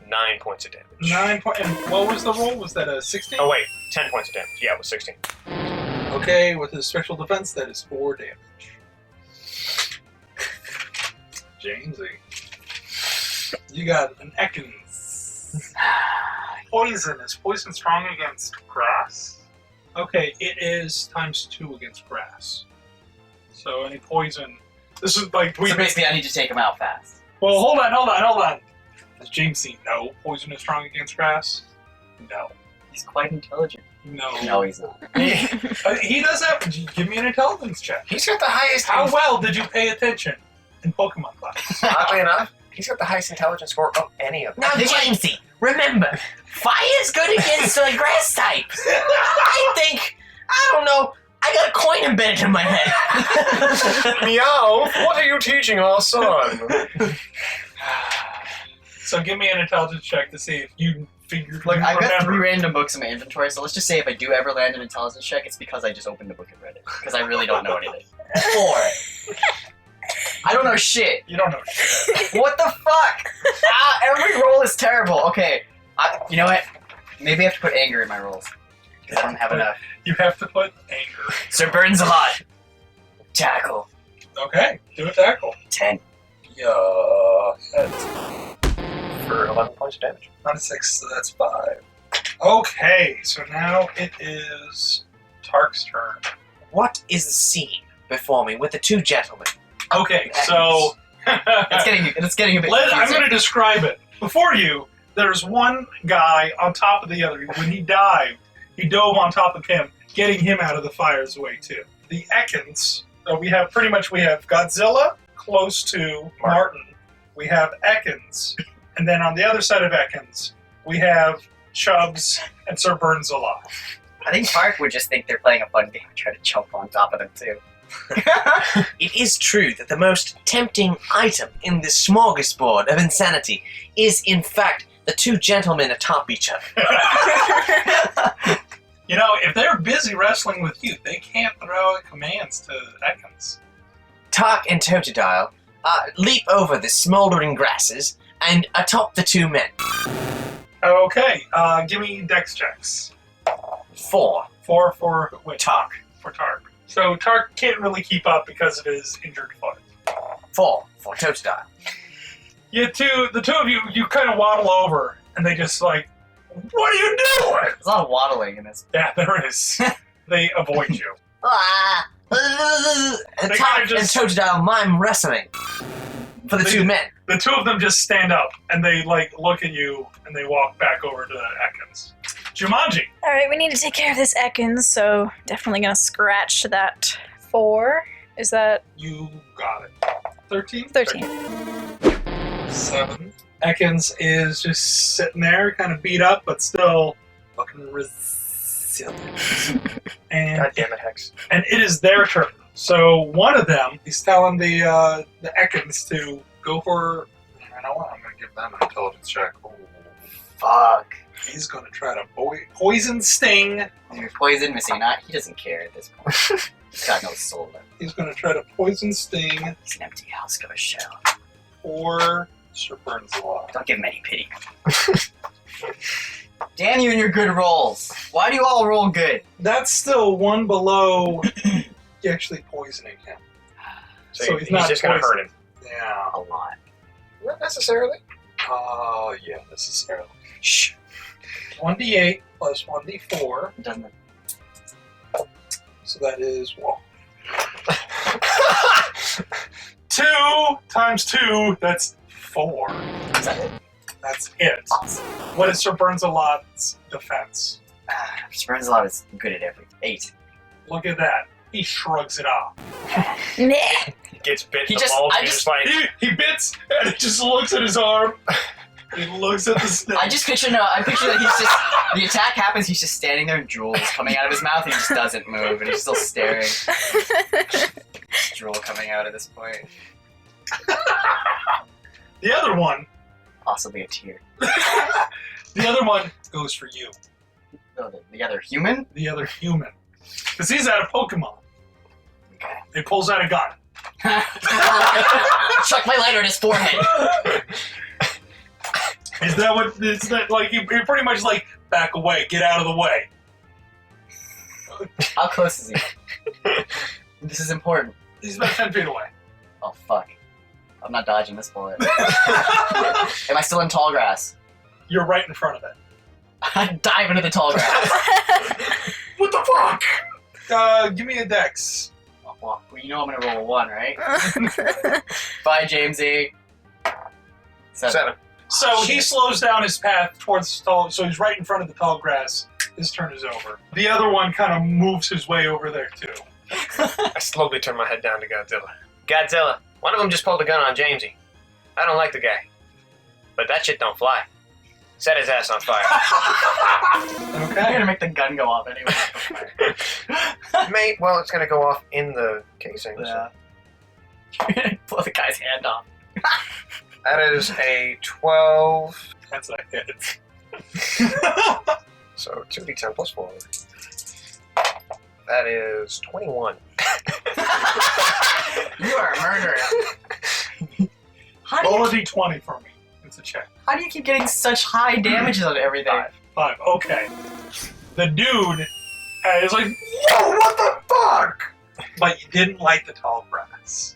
9 points of damage. 9 point. And what was the roll? Was that a 16? Oh wait, 10 points of damage. Yeah, it was 16. Okay, with his special defense, that is 4 damage. Jamesy. You got an Ekans. Poison. Is poison strong against grass? Okay, it is ×2 against grass. So any poison. This is like. So basically, I need to take him out fast. Well, hold on. Does Jamesy know poison is strong against grass? No. He's quite intelligent. No. No, he's not. He does have. Give me an intelligence check. He's got the highest. How well did you pay attention in Pokemon class? Oddly enough, he's got the highest intelligence score of any of them. Now, Jamesy, remember, fire's good against the grass types. I don't know, I got a coin embedded in my head. Meow, what are you teaching our son? So give me an intelligence check to see if you figured. Look, you I've got remember. 3 random books in my inventory, so let's just say if I do ever land an intelligence check, it's because I just opened a book and read it. Because I really don't know anything. 4. I don't know shit. You don't know shit. What the fuck? Every roll is terrible. Okay, you know what? Maybe I have to put anger in my rolls. Because I don't have enough. You have to put anger. Sir Burns a lot. Tackle. Okay, do a tackle. 10. Yeah. That's For 11 points of damage. not a 6, so that's 5. Okay, so now it is Tark's turn. What is the scene before me with the two gentlemen? Okay, so It's getting a bit I'm confusing. going to describe it. Before you, there's one guy on top of the other. When he dived, he dove on top of him, getting him out of the fire's way too. The Ekans, we have Godzilla close to Martin. We have Ekans, and then on the other side of Ekans, we have Chubbs and Sir Burns alive. I think Tark would just think they're playing a fun game and try to jump on top of them too. It is true that the most tempting item in this smorgasbord of insanity is, in fact, the two gentlemen atop each other. You know, if they're busy wrestling with you, they can't throw out commands to Ekans. Tark and Totodile leap over the smoldering grasses and atop the two men. Okay, give me dex checks. 4. 4 for wait, Tark. For Tark. So Tark can't really keep up because of his injured foot. 4 for Totodile. The two of you kind of waddle over, and they just like, what are you doing? There's a lot of waddling in this. Yeah, there is. They avoid you. And They Tark kinda just- and Totodile mime wrestling for the two men. The two of them just stand up, and they like look at you, and they walk back over to Ekans. Jumanji. All right, we need to take care of this Ekans, so definitely gonna scratch that 4. Is that You got it. 13? 13? 7. Ekans is just sitting there, kind of beat up, but still fucking resilient. and God damn it, Hex. and it is their turn. So one of them, he's telling the Ekans to go for. You know what? I'm going to give them an intelligence check. Ooh. Fuck. He's going to try to poison sting. You're poison, missing not. He doesn't care at this point. He's got no soul left. He's going to try to poison sting He's an empty house ghost shell. or Sir Burns alive. Don't give him any pity. Damn you and your good rolls. Why do you all roll good? That's still one below actually poisoning him. So, he's he's not just going to hurt him. Yeah. A lot. Not necessarily. Oh, yeah, necessarily. Shh. 1d8 plus 1d4. It doesn't. So that is, well, 2 times 2, that's 4. Is that it? That's it. Awesome. What is Sir Burns a Lot's defense? Burns a lot is good at everything. 8. Look at that. He shrugs it off. Nah. He gets bit He in the just- balls I and he's just- just like, He bits and it just looks at his arm. He looks at the snake. I picture that he's just, the attack happens, he's just standing there and drool's coming out of his mouth and he just doesn't move and he's still staring. Drool coming out at this point. The other one, Possibly a tear. the other one goes for you. No, the other human? The other human. Because he's out of Pokemon. Okay. He pulls out a gun. Chuck my lighter in his forehead. Is that like, he pretty much like, back away, get out of the way. How close is he? This is important. He's about 10 feet away. Oh, fuck. I'm not dodging this bullet. Am I still in tall grass? You're right in front of it. I dive into the tall grass. What the fuck? Give me a dex. Oh, well, you know I'm gonna roll a 1, right? Bye, Jamesy. 7. Seven. So he slows down his path towards the tall, so he's right in front of the tall grass. his turn is over. The other one kind of moves his way over there too. I slowly turn my head down to Godzilla. Godzilla, one of them just pulled a gun on Jamesy. I don't like the guy. But that shit don't fly. Set his ass on fire. I'm Okay. gonna make the gun go off anyway. Mate, well, it's gonna go off in the casing. Yeah. You're gonna blow the guy's hand off. That is a 12. That's a hit. So 2d10 plus 4. That is 21. You are a murderer. How do Roll you, a d20 for me. It's a check. how do you keep getting such high damages on everything? 5. Okay. The dude is like, whoa, what the fuck? But you didn't like the tall grass.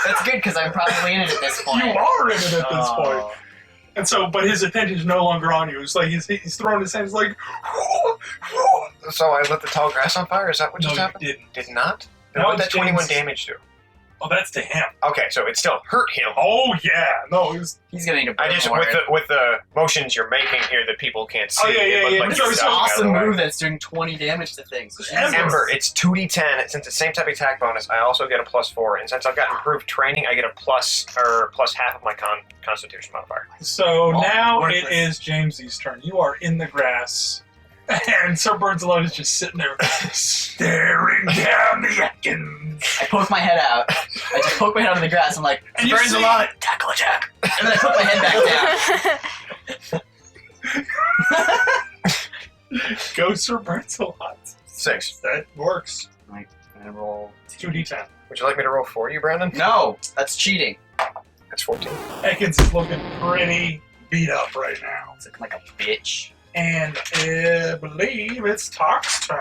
That's good because I'm probably in it at this point. You are in it at this Oh. point. And so, but his attention is no longer on you. It's like he's throwing his hands like, So I lit the tall grass on fire? Is that what no, just you happened? didn't. Did not? Then No, what did that 21 James- damage do? Oh, that's to him. Okay, so it still hurt him. Oh, yeah. No, it was. He's gonna need a I burn just more. with the motions you're making here that people can't see. Oh, yeah, yeah, it looked yeah. like This you Sorry, is shot an the awesome other way. move that's doing 20 damage to things. Ember. Remember, it's 2d10. Since it's same type of attack bonus, I also get a +4. And since I've got improved training, I get a plus half of my constitution modifier. So now worthless. it is Jamesy's turn. You are in the grass. And Sir Birdsalote is just sitting there staring down the Atkins. I poke my head out. I just poke my head out of the grass. I'm like, And you burns see- a lot. Tackle attack. And then I put my head back down. Go Sir Birdsalote. 6. That works. And roll 2d10. Would you like me to roll for you, Brandon? No, that's cheating. That's 14. Atkins is looking pretty beat up right now. It's looking like a bitch. And I believe it's Tark's turn.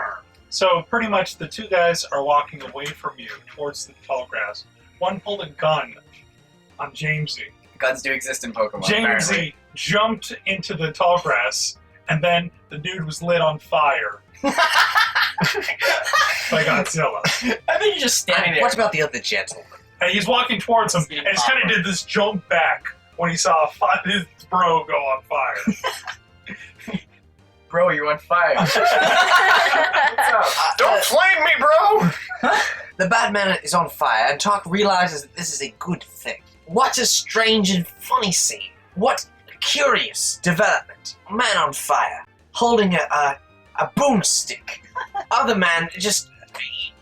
So pretty much the two guys are walking away from you towards the tall grass. One pulled a gun on Jamesy. Guns do exist in Pokemon. Jamesy apparently. jumped into the tall grass, and then the dude was lit on fire by Godzilla. I think you're just standing there. What about the other gentleman? And he's walking towards him, and he kind of did this jump back when he saw his bro go on fire. Bro, you're on fire. What's up? Don't flame me, bro! The bad man is on fire, and Tark realizes that this is a good thing. What a strange and funny scene. What a curious development. Man on fire, holding a boomstick. Other man just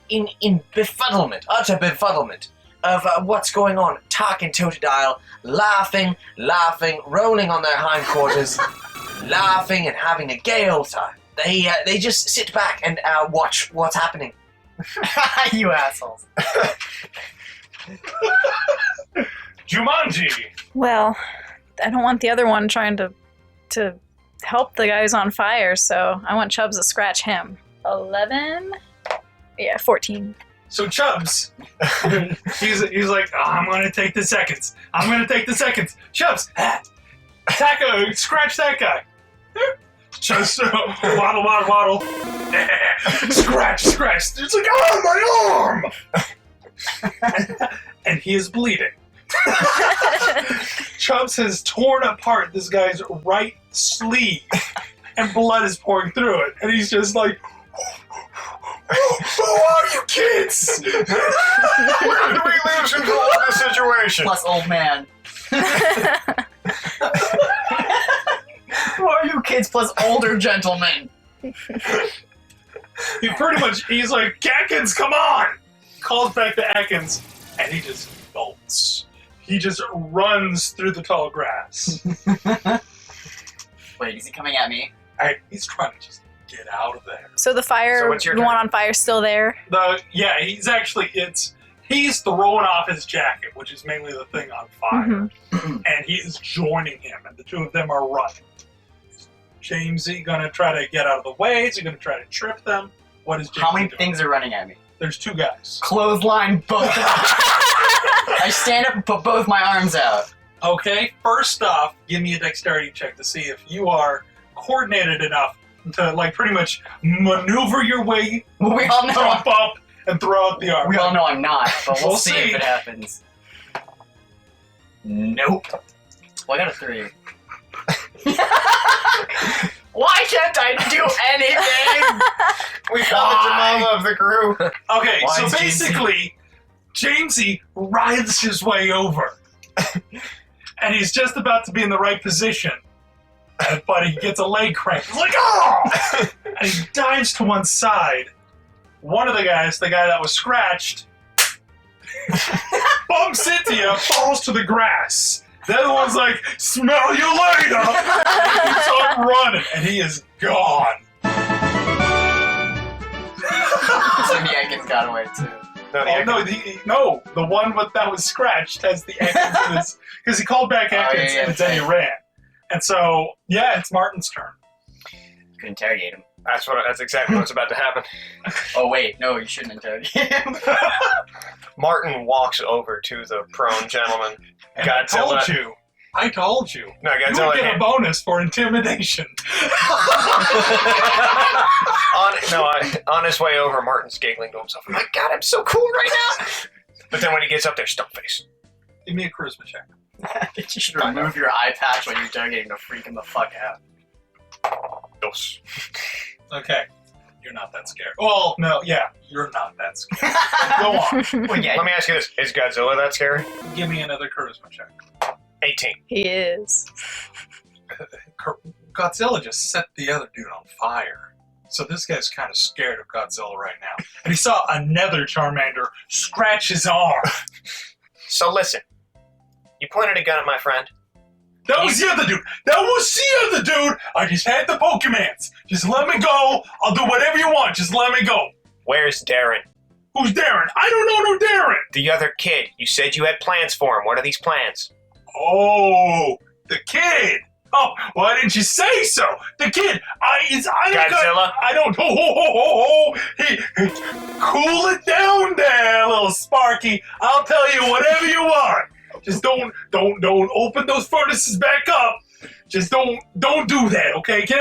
in befuddlement, utter befuddlement of what's going on. Tark and Totodile laughing, rolling on their hindquarters, laughing and having a gay old time. They just sit back and watch what's happening. You assholes. Jumanji! Well, I don't want the other one trying to help the guy who's on fire, so I want Chubbs to scratch him. 11? Yeah, 14. So Chubbs, he's like, oh, I'm gonna take the seconds. Chubbs, scratch that guy. Just waddle. Scratch. It's like, oh, my arm! And he is bleeding. Chubbs has torn apart this guy's right sleeve, and blood is pouring through it. And he's just like, who are you kids? Where did we lose control of this situation? Plus old man. Who are you kids plus older gentlemen? He's like, Atkins, come on! Calls back to Atkins, and he just bolts. He just runs through the tall grass. Wait, is he coming at me? He's trying to just get out of there. So the fire, So what's your the one turn? on fire, still there? He's throwing off his jacket, which is mainly the thing on fire, Mhm. and he is joining him, and the two of them are running. Is Jamesy gonna try to get out of the way? Is he gonna try to trip them? What is Jamesy How many doing? things are running at me? There's two guys. Clothesline both. I stand up and put both my arms out. Okay, first off, give me a dexterity check to see if you are coordinated enough to, like, pretty much maneuver your way, Well, we all know. jump up, and throw out the arm. We all know I'm not, but we'll We'll see see. if it happens. Nope. Well, I got a 3. Why can't I do anything? We found the Jamala of the crew. Okay, Why so is basically, Jamesy writhes his way over. And he's just about to be in the right position. But he gets a leg cramp. He's like, oh! And he dives to one side. One of the guys, the guy that was scratched, bumps into you, falls to the grass. The other one's like, smell you later! And he keeps on running, and he is gone. So the Atkins got away too. No, the one that was scratched has the Atkins in his... Because he called back Atkins, and then he ran. And so, yeah, it's Martin's turn. Could interrogate him. That's exactly what's about to happen. Oh wait, no, you shouldn't interrogate him. Martin walks over to the prone gentleman. And I told you. No, You would Godzilla. get a bonus for intimidation. On his way over, Martin's giggling to himself. Oh my god, I'm so cool right now! But then when he gets up there, stone face. Give me a charisma check. You should remove your eye patch when you're interrogating to freak him the fuck out. Dos. Okay. You're not that scared. Well, no, yeah, you're not that scared. Go on. Well, yeah. Let me ask you this. Is Godzilla that scary? Give me another charisma check. 18. He is. Godzilla just set the other dude on fire. So this guy's kind of scared of Godzilla right now. And he saw another Charmander scratch his arm. So listen. You pointed a gun at my friend. That was the other dude. I just had the Pokemans. Just let me go. I'll do whatever you want. Just let me go. Where's Darren? Who's Darren? I don't know no Darren. The other kid. You said you had plans for him. What are these plans? Oh, the kid. Oh, why didn't you say so? The kid. Godzilla? I don't. Hey, cool it down there, little Sparky. I'll tell you whatever you want. Just don't open those furnaces back up. Just don't do that, okay? Can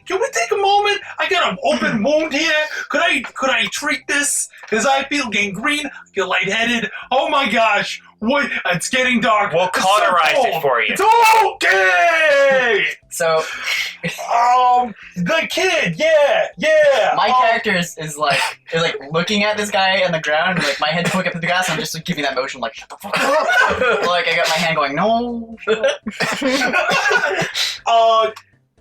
we take a moment? I got an open wound here. Could I treat this? Because I feel gangrene, I feel lightheaded. Oh my gosh. What? It's getting dark. We'll It's cauterize so it cold. for you. It's okay. So, The kid, yeah. my character is like looking at this guy on the ground, and like my head's poking up to the grass, and I'm just like giving that motion, like shut the fuck up. Like I got my hand going, no. I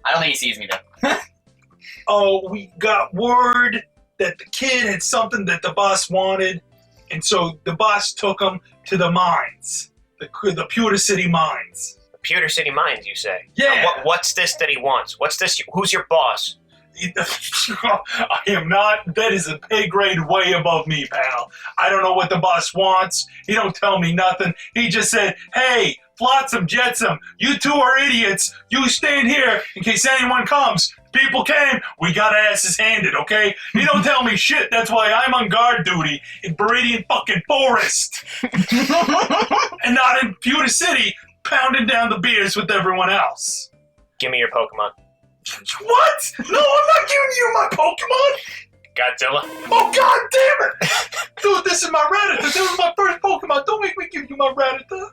don't think he sees me though. We got word that the kid had something that the boss wanted, and so the boss took him to the mines, the Pewter City mines. Pewter City Mines, you say? Yeah. What's this that he wants? What's this? Who's your boss? I am not. That is a pay grade way above me, pal. I don't know what the boss wants. He don't tell me nothing. He just said, "Hey, Flotsam Jetsam, you two are idiots. You stand here in case anyone comes. People came. We got asses handed, okay? He don't tell me shit. That's why I'm on guard duty in Viridian fucking Forest, and not in Pewter City, pounding down the beers with everyone else." Give me your Pokemon. What? No, I'm not giving you my Pokemon. Godzilla. Oh, god damn it! Dude, this is my Rattata. This was my first Pokemon. Don't make me give you my Rattata.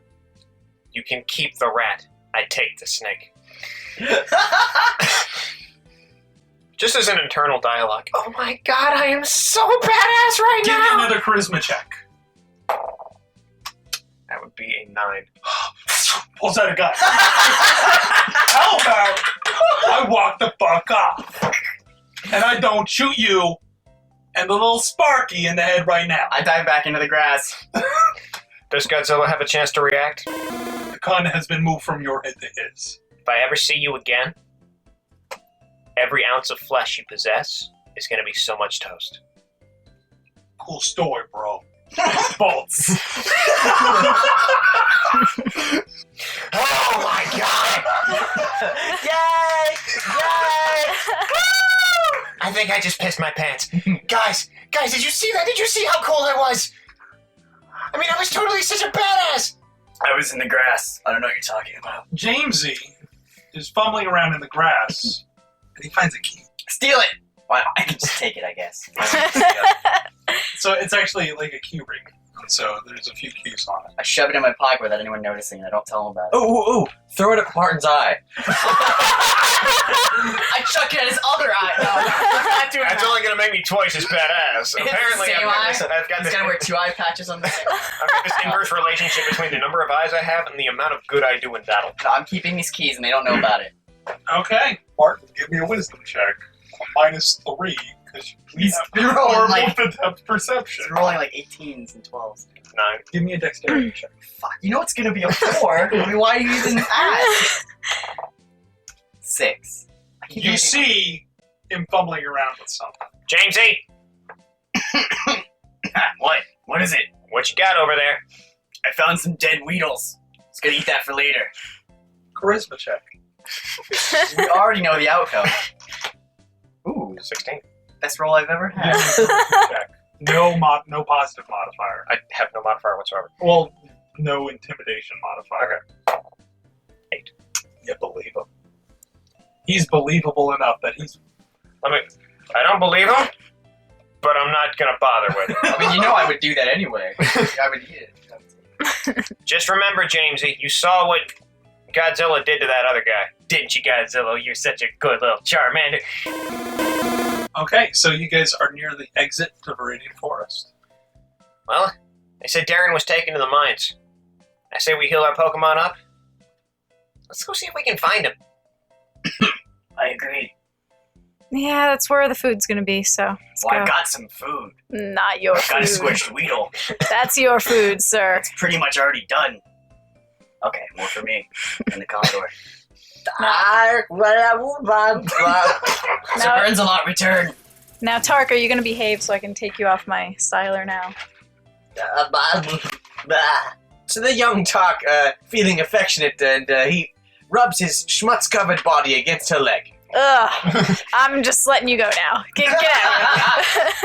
You can keep the rat. I take the snake. Just as an internal dialogue. Oh my god, I am so badass right Give me now! another charisma check. That would be a 9. Pulls out a gun. How about I walk the fuck off and I don't shoot you and the little Sparky in the head right now? I dive back into the grass. Does Godzilla have a chance to react? The gun has been moved from your head to his. If I ever see you again, every ounce of flesh you possess is going to be so much toast. Cool story, bro. Bolts. Oh my god! Yay! Yay! I think I just pissed my pants. Guys, did you see that? Did you see how cool I was? I mean, I was totally such a badass! I was in the grass. I don't know what you're talking about. Jamesy is fumbling around in the grass and he finds a key. Steal it! Why not? I can just take it, I guess. So it's actually like a key ring. And so there's a few keys on it. I shove it in my pocket without anyone noticing, and I don't tell them about it. Ooh! Throw it at Martin's eye. I chuck it at his other eye. No, I'm not doing That's that. only going to make me twice as badass. It's Apparently, the same I've got He's this gonna wear 2 eye patches on the same. I've got this inverse relationship between the number of eyes I have and the amount of good I do in battle. No, I'm keeping these keys, and they don't know about it. Okay. Martin, give me a wisdom check. -3, because we He's have rolling horrible like- depth perception. He's rolling like 18s and 12s. 9. Give me a dexterity check. Fuck, you know it's gonna be a 4. I mean, why are you even ask? 6. I keep You getting- see him fumbling around with something. Jamesy, What? What is it? what you got over there? I found some dead Weedles. I was gonna eat that for later. Charisma check. We already know the outcome. Ooh, 16. best roll I've ever had. Charisma check. No positive modifier. I have no modifier whatsoever. Well, no intimidation modifier. Okay. 8. You believe him. He's believable enough that he's... I don't believe him, but I'm not going to bother with it. I mean, you know I would do that anyway. I would eat it. Just remember, Jamesy, you saw what Godzilla did to that other guy. Didn't you, Godzilla? You're such a good little Charmander. Okay, so you guys are near the exit to Viridian Forest. Well, they said Darren was taken to the mines. I say we heal our Pokemon up. Let's go see if we can find him. I agree. Yeah, that's where the food's gonna be, so let's Well, go. I got some food. Not your Got a food. squished Weedle. That's your food, sir. It's pretty much already done. Okay, more for me. In the Commodore. So Now- burns a lot return. Now, Tark, are you gonna behave so I can take you off my styler now? So the young Tark, feeling affectionate, and he rubs his schmutz-covered body against her leg. Ugh. I'm just letting you go now. Get out.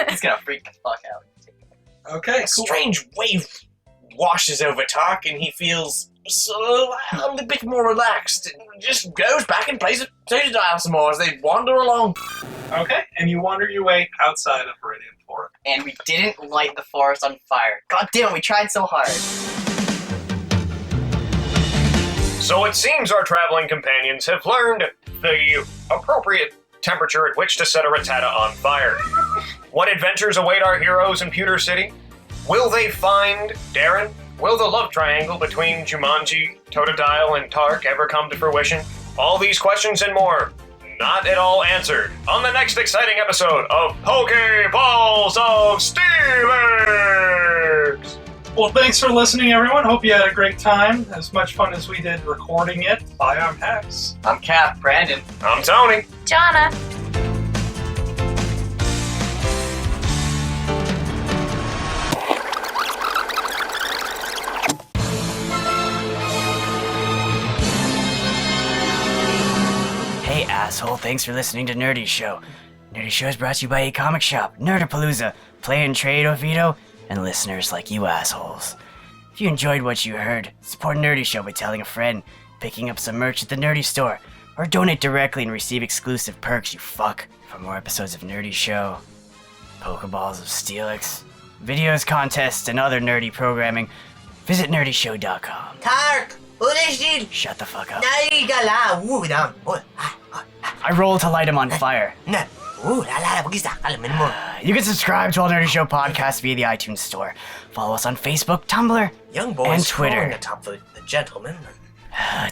He's gonna freak the fuck out. Okay, A strange wave washes over Tark, and he feels a little bit more relaxed. And just goes back and plays a dial some more as they wander along. Okay, and you wander your way outside of Viridian Forest. And we didn't light the forest on fire. God damn it, we tried so hard. So it seems our traveling companions have learned the appropriate temperature at which to set a Rattata on fire. What adventures await our heroes in Pewter City? Will they find Darren? Will the love triangle between Jumanji, Totodile, and Tark ever come to fruition? All these questions and more, not at all answered, on the next exciting episode of Pokéballs of Steelix! Well, thanks for listening, everyone. Hope you had a great time. As much fun as we did recording it. Bye, I'm Hex. I'm Cap. Brandon. I'm Tony. Jonna. Hey, asshole, thanks for listening to Nerdy Show. Nerdy Show is brought to you by e-comic shop, Nerdapalooza, Play and Trade Oviedo, and listeners like you assholes. If you enjoyed what you heard, support Nerdy Show by telling a friend, picking up some merch at the Nerdy Store, or donate directly and receive exclusive perks, you fuck. For more episodes of Nerdy Show, Pokeballs of Steelix, videos, contests, and other nerdy programming, visit nerdyshow.com. Tark, ulisin, Shut the fuck up. naigala, udam, I roll to light him on fire. na, lala, bagisa, alamin mo. You can subscribe to All Nerdy Show podcast via the iTunes Store. Follow us on Facebook, Tumblr, Young boys and Twitter. calling atop the gentleman,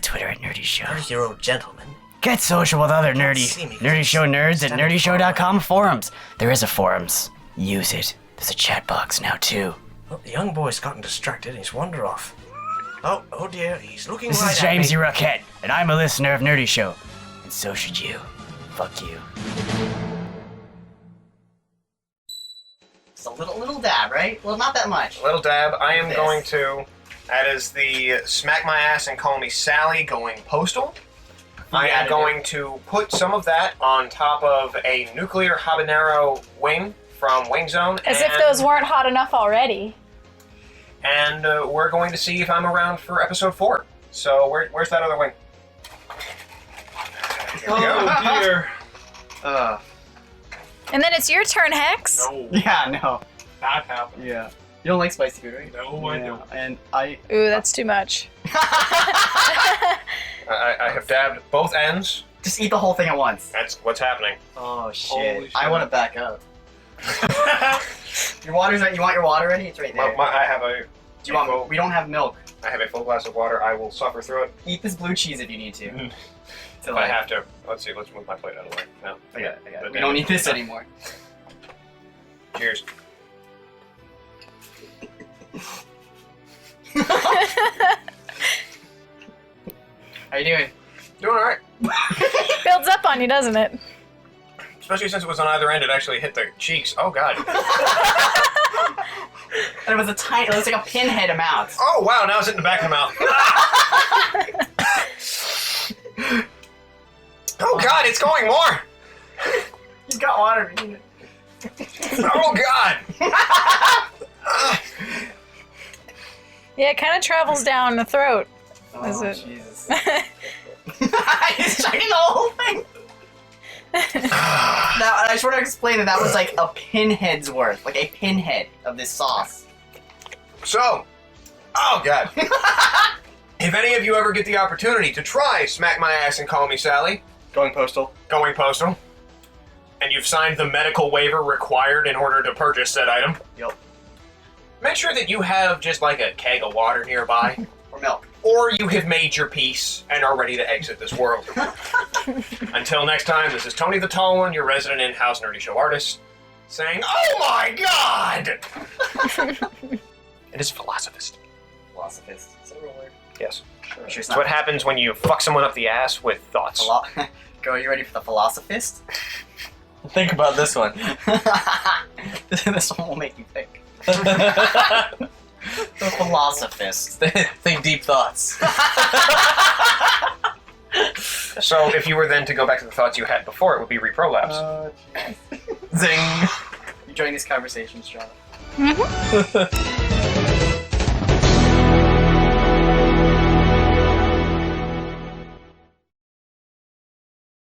Twitter at Nerdy Show. 30-year-old gentleman. Get social with other Nerdy Show nerds at nerdyshow.com forums. There is a forums. Use it. There's a chat box now too. Well, the young boy's gotten distracted and he's wandered off. Oh dear, he's looking This right is at me. Jamesy Roquette, and I'm a listener of Nerdy Show. And so should you. Fuck you. It's a little dab, right? Well, not that much. Little dab, I am This. going to, that is the smack my ass and call me Sally going postal. I am going to put some of that on top of a nuclear habanero wing from Wing Zone. As if those weren't hot enough already. And we're going to see if I'm around for episode 4. So where's that other wing? Here we go. Oh, dear. And then it's your turn, Hex. No, Yeah, no. not happening. Yeah. You don't like spicy food, right? No, I don't. And I. Ooh, that's too much. I have dabbed both ends. Just eat the whole thing at once. That's what's happening. Oh shit! Holy shit. I want to back up. Your water's right. You want your water ready? It's right there. I have a. Do you want? We don't have milk. I have a full glass of water. I will suffer through it Eat this blue cheese if you need to. if I have to. Let's see. Let's move my plate out of the way. No. I got it. But We don't need this anymore. Cheers. How you doing? Doing all right. Builds up on you, doesn't it? Especially since it was on either end, it actually hit the cheeks. Oh god. And it was a tiny. It was like a pinhead amount. Oh wow! Now it's hitting the back of the mouth. Oh god! It's going more. He's got water. Oh god! Yeah, it kind of travels down the throat. Oh, Is it? Jesus. He's chugging the whole thing. Now, I just want to explain that was like a pinhead's worth, like a pinhead of this sauce. So, oh god. If any of you ever get the opportunity to try Smack My Ass and Call Me Sally, Going postal. going postal, and you've signed the medical waiver required in order to purchase said item, Yep. make sure that you have just like a keg of water nearby, Or milk. or you have made your peace and are ready to exit this world. Until next time, this is Tony the Tall One, your resident in-house nerdy show artist, saying, "Oh my god!" It is philosophist. Philosophist. Is that a real word? Yes. Sure it's It's not. what happens when you fuck someone up the ass with thoughts. Go, are you ready for the philosophist? Think about this one. This one will make you think. The philosophist. Think deep thoughts. So if you were then to go back to the thoughts you had before, it would be reprolapse. Zing. You enjoying these conversations, Jonna?